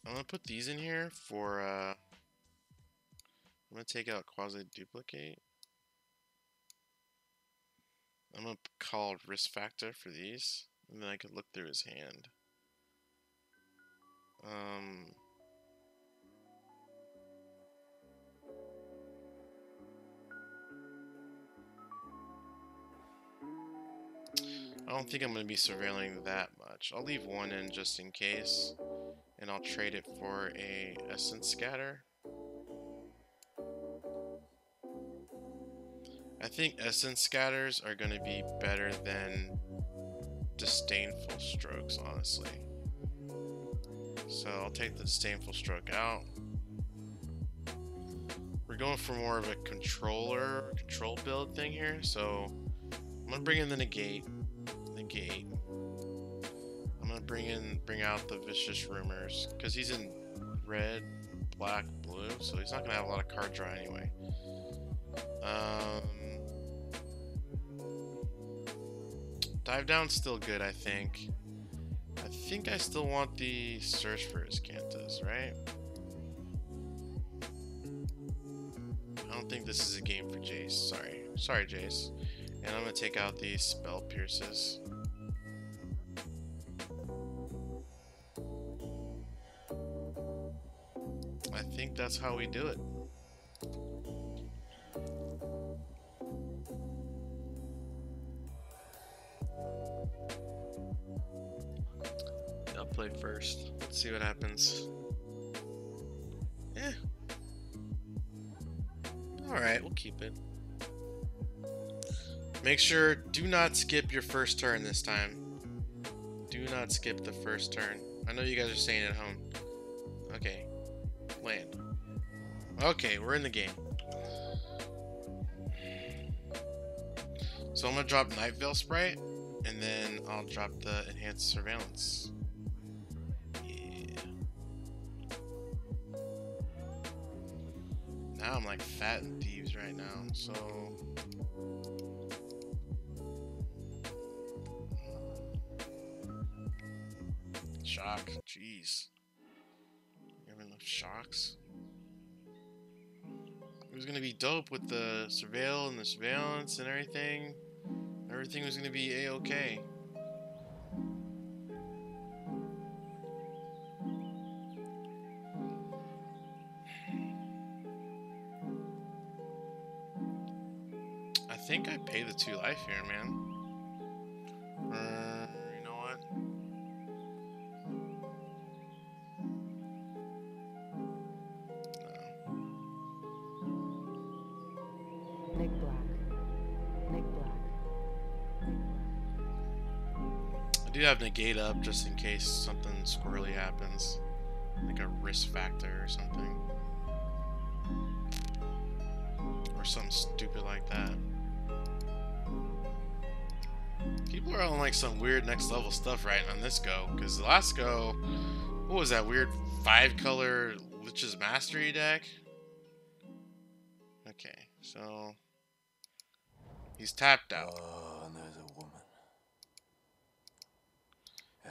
I'm gonna put these in here for I'm gonna take out Quasi Duplicate. I'm gonna call Risk Factor for these, and then I could look through his hand. I don't think I'm going to be surveilling that much. I'll leave 1 in just in case, and I'll trade it for a Essence Scatter. I think Essence Scatters are going to be better than Disdainful Strokes, honestly. So I'll take the Disdainful Stroke out. We're going for more of a control build thing here, so I'm going to bring in the negate. I'm gonna bring out the Vicious Rumors because he's in red, black, blue, so he's not gonna have a lot of card draw anyway. Dive Down's still good, I think. I think I still want the Search for Azcanta, right? I don't think this is a game for Jace. Sorry, Jace. And I'm gonna take out these Spell Pierces. I think that's how we do it. I'll play first. Let's see what happens. Yeah. Alright, we'll keep it. Make sure, do not skip your first turn this time. Do not skip the first turn. I know you guys are staying at home. Okay. Land. Okay, we're in the game. So I'm gonna drop Night Veil Sprite, and then I'll drop the Enhanced Surveillance. Yeah. Now I'm like fat and thieves right now, so shock. Jeez. You have enough shocks? It was gonna be dope with the surveil and the surveillance and everything. Everything was gonna be a-okay. I think I pay the 2 life here, man. You know what? Nick Black. I do have negate up just in case something squirrely happens. Like a risk factor or something. Or something stupid like that. People are on like some weird next level stuff right on this go. Because the last go, what was that weird 5-color Lich's Mastery deck? Okay, so he's tapped out. Oh, and there's a woman.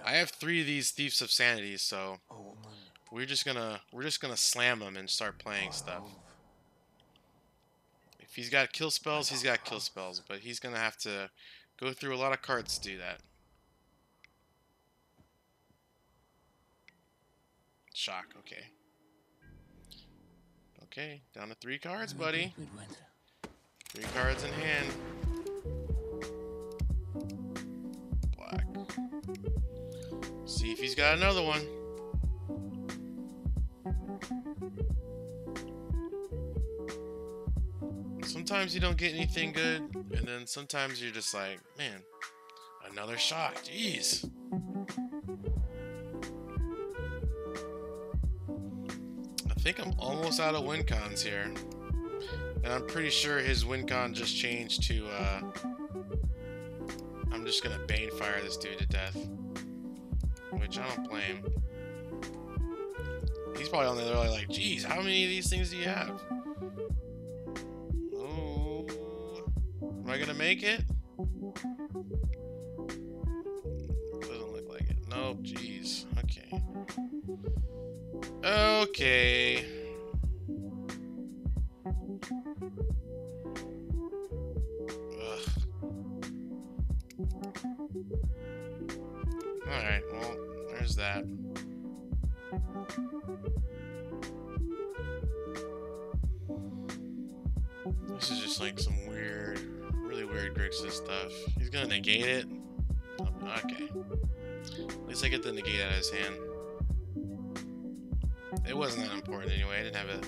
I have 3 of these Thieves of Sanity, so A woman. we're just gonna slam him and start playing stuff. If he's got kill spells, he's got kill spells, but he's gonna have to go through a lot of cards to do that. Shock, okay. Okay, down to 3 cards, buddy. 3 cards in hand. Black. See if he's got another one. Sometimes you don't get anything good, and then sometimes you're just like, man, another shock. Jeez. I think I'm almost out of win cons here. And I'm pretty sure his win con just changed to, I'm just gonna Bane Fire this dude to death. Which I don't blame. He's probably on there like, geez, how many of these things do you have? Oh, am I gonna make it? Doesn't look like it. Nope, jeez. Okay. Okay. Ugh. Alright, well, there's that. This is just like some weird, really weird Grixis stuff. He's gonna negate it. Okay. At least I get the negate out of his hand. It wasn't that important anyway. I didn't have a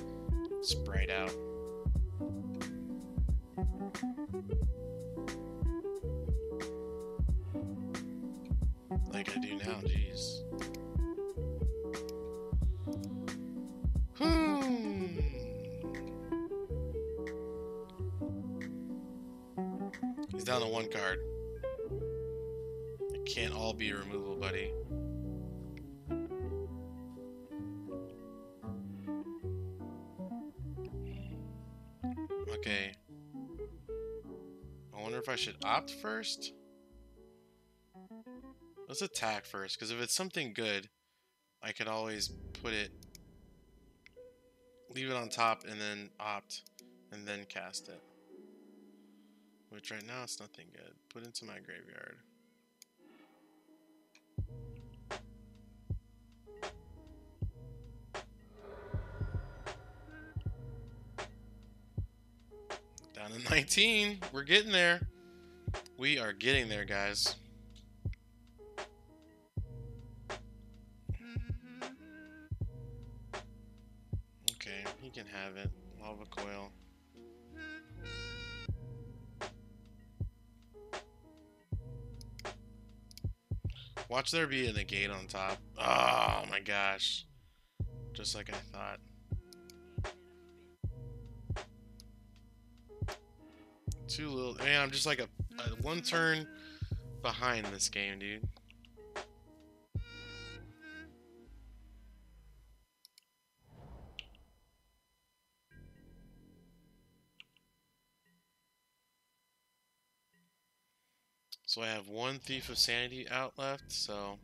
sprite out. Like I do now, jeez. He's down to 1 card. It can't all be a removal, buddy. Okay. I wonder if I should opt first? Let's attack first, because if it's something good, I could always put it, leave it on top, and then opt, and then cast it. Which right now it's nothing good. Put into my graveyard. Down to 19. We're getting there. We are getting there, guys. Okay, he can have it. Lava Coil. Watch there be a negate on top. Oh my gosh. Just like I thought. Too little. Man, I'm just like a 1 turn behind this game, dude. So I have 1 Thief of Sanity out left, so,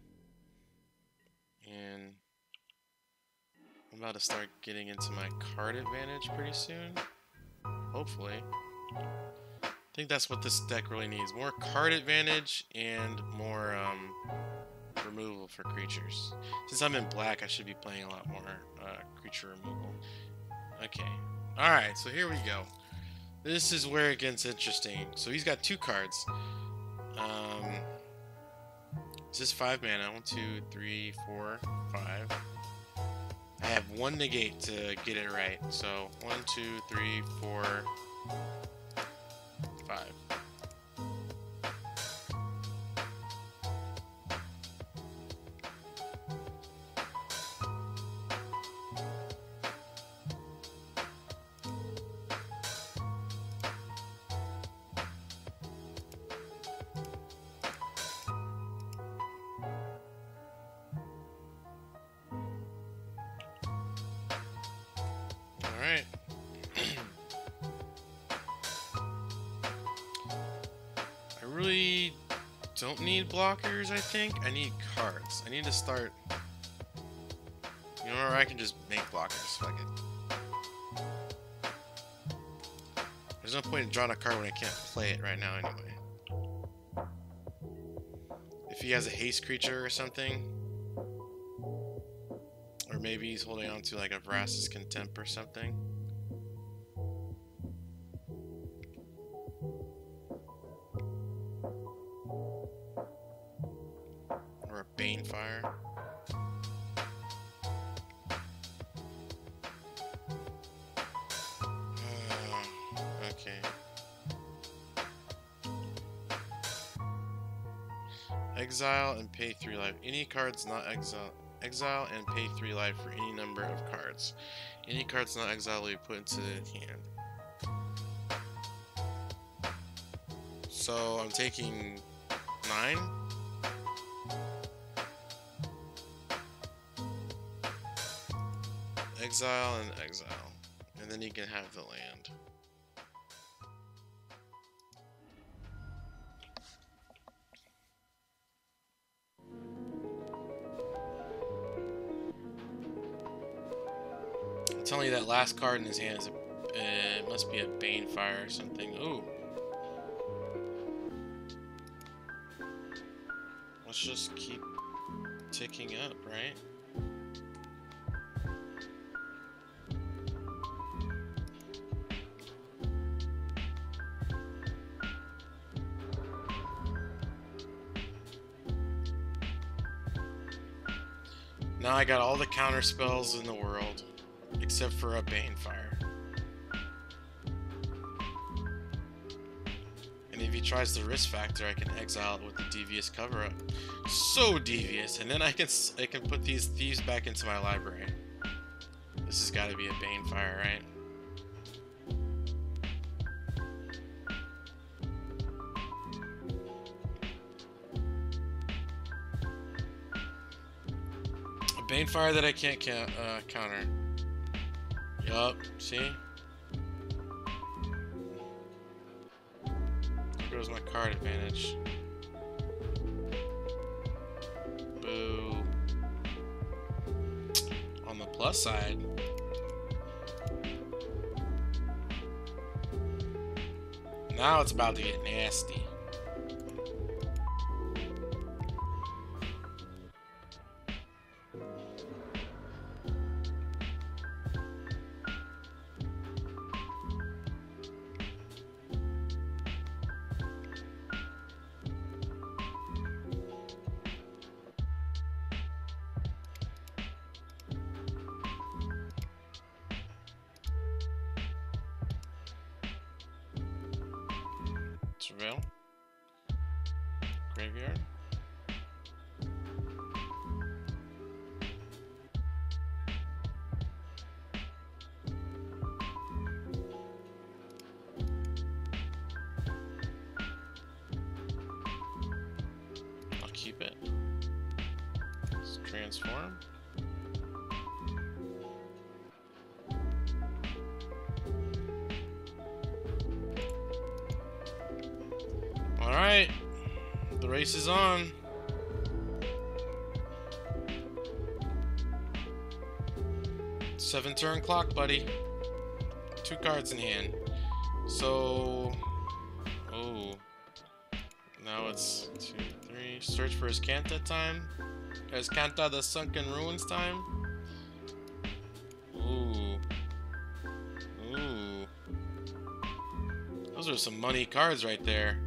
and I'm about to start getting into my card advantage pretty soon, hopefully. I think that's what this deck really needs, more card advantage and more removal for creatures. Since I'm in black, I should be playing a lot more creature removal. Okay, alright, so here we go. This is where it gets interesting. So he's got 2 cards. This is 5 mana. 1, 2, 3, 4, 5. I have 1 negate to get it right. So 1, 2, 3, 4, 5. Alright. I really don't need blockers, I think. I need cards. I need to start, know, or I can just make blockers. Fuck it. There's no point in drawing a card when I can't play it right now anyway. If he has a haste creature or something, or maybe he's holding on to like a Vraska's Contempt or something. Or a Banefire. Okay. Exile and pay 3 life. Any cards not exile and pay 3 life for any number of cards. Any cards not exiled will be put into the hand. So I'm taking 9. Exile and exile. And then you can have the land. I'm telling you, that last card in his hand is it must be a Banefire or something. Ooh. Let's just keep ticking up, right? Now I got all the counter spells in the world, except for a Banefire. And if he tries the risk factor, I can exile it with the devious cover up. So devious, and then I can put these thieves back into my library. This has got to be a Banefire, right? Banefire that I can't counter. Yup, see? There goes my card advantage. Boo. On the plus side, now it's about to get nasty. Surveil. Graveyard. I'll keep it. Let's transform. Alright, the race is on. Seven turn clock, buddy. 2 cards in hand. So, oh, now it's 2, 3. Search for his Kanta time. His Kanta the Sunken Ruins time. Ooh. Ooh. Those are some money cards right there.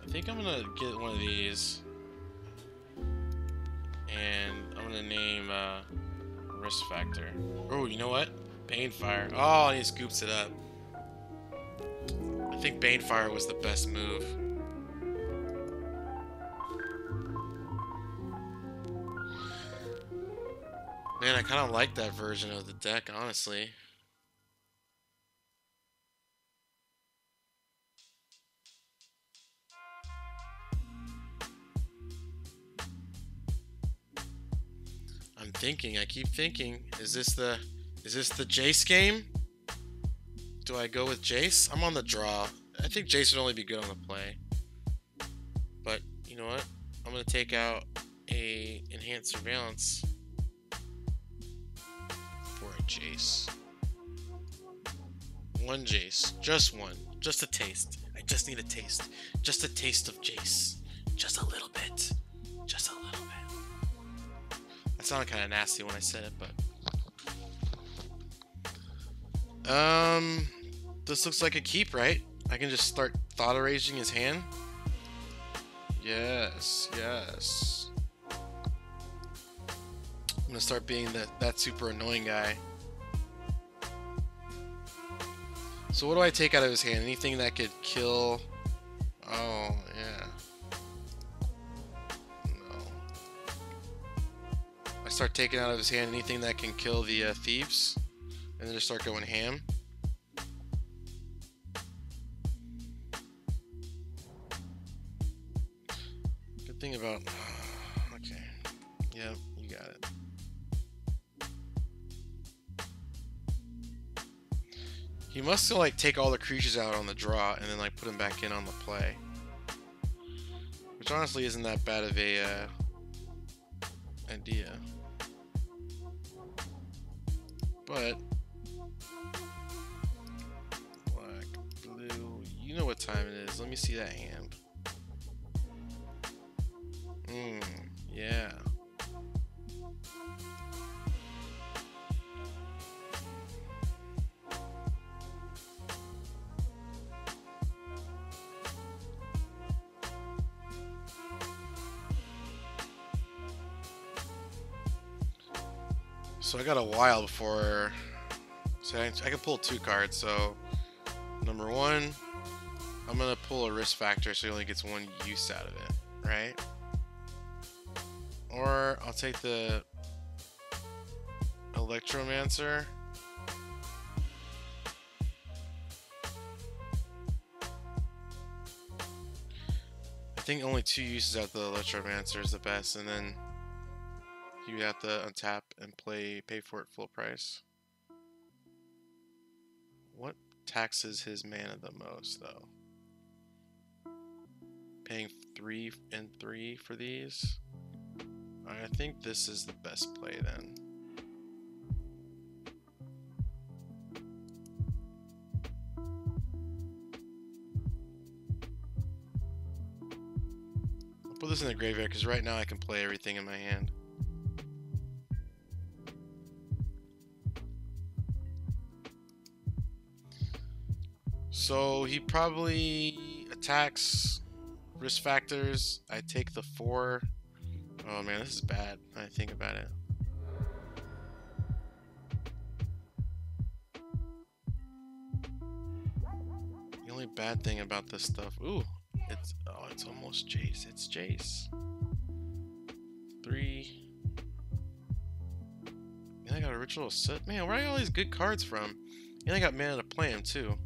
I think I'm gonna get one of these, and I'm gonna name Risk Factor. Oh, you know what? Banefire. Oh, and he scoops it up. I think Banefire was the best move. Man, I kind of like that version of the deck, honestly. I keep thinking, is this the Jace game? Do I go with Jace? I'm on the draw. I think Jace would only be good on the play. But you know what? I'm gonna take out a enhanced surveillance. Jace. One Jace. Just one. Just a taste. I just need a taste. Just a taste of Jace. Just a little bit. Just a little bit. That sounded kind of nasty when I said it, but... This looks like a keep, right? I can just start thought erasing his hand. Yes, yes. I'm gonna start being that super annoying guy. So what do I take out of his hand? Anything that could kill... Oh, yeah. No. I start taking out of his hand anything that can kill the thieves. And then just start going ham. Good thing about... Okay. Yep, you got it. He must have, like, take all the creatures out on the draw and then, like, put them back in on the play. Which honestly isn't that bad of a idea. But... Black, blue... You know what time it is. Let me see that hand. Yeah. So I got a while before... So I can pull 2 cards, so... Number 1, I'm gonna pull a risk factor so he only gets 1 use out of it, right? Or I'll take the Electromancer. I think only 2 uses out the Electromancer is the best, and then you have to untap and pay for it full price. What taxes his mana the most, though? Paying 3 and 3 for these? I think this is the best play then. I'll put this in the graveyard because right now I can play everything in my hand. So he probably attacks risk factors. I take the 4. Oh man, this is bad when I think about it. The only bad thing about this stuff, it's almost Jace. It's Jace. 3. Man, I got a Ritual Soot. Man, where are all these good cards from? And I got mana to play them too.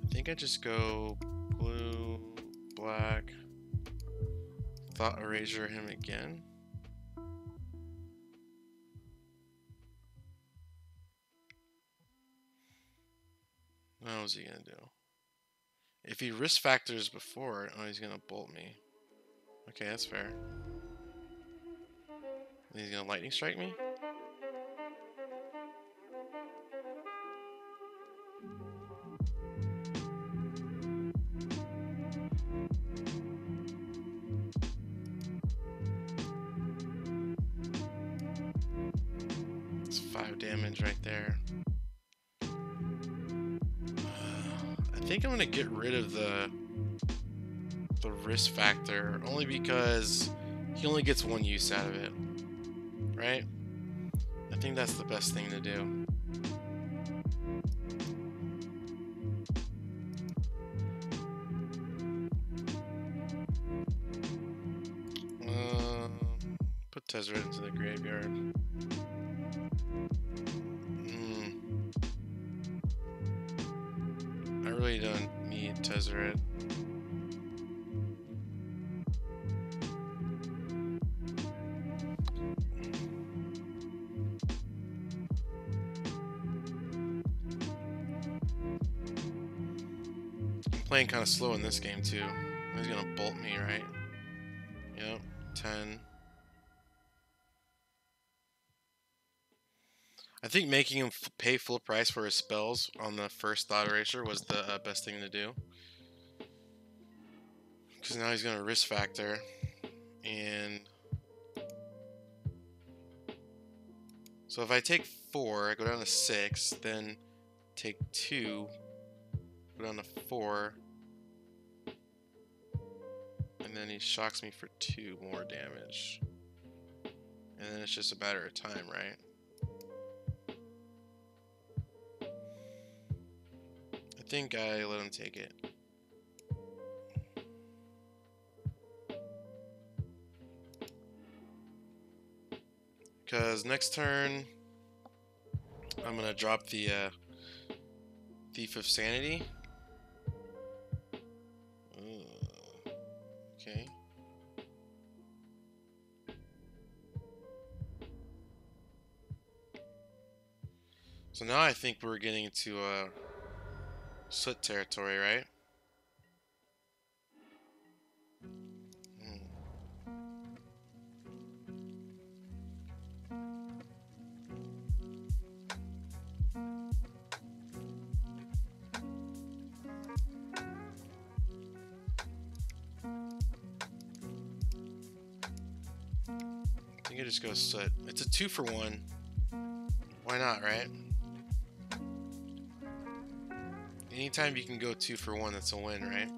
I think I just go blue, black, Thought Erasure him again. What was he gonna do? If he risk factors before, oh, he's gonna bolt me. Okay, that's fair. He's gonna lightning strike me? It's 5 damage right there. I think I'm gonna get rid of the risk factor only because he only gets 1 use out of it, right? I think that's the best thing to do. Put Tezzeret into the graveyard. I really don't need Tezzeret. I'm playing kind of slow in this game too. He's gonna bolt me, right? 10. I think making him pay full price for his spells on the first Thought Eraser was the best thing to do. Because now he's going to risk factor. And so if I take 4, I go down to 6, then take 2, go down to 4, and then he shocks me for 2 more damage. And then it's just a matter of time, right? I think I let him take it. Because next turn, I'm going to drop the Thief of Sanity. Okay. So now I think we're getting into Soot territory, right? I think I just go Soot. It's a 2-for-1. Why not, right? Anytime you can go 2-for-1, that's a win, right?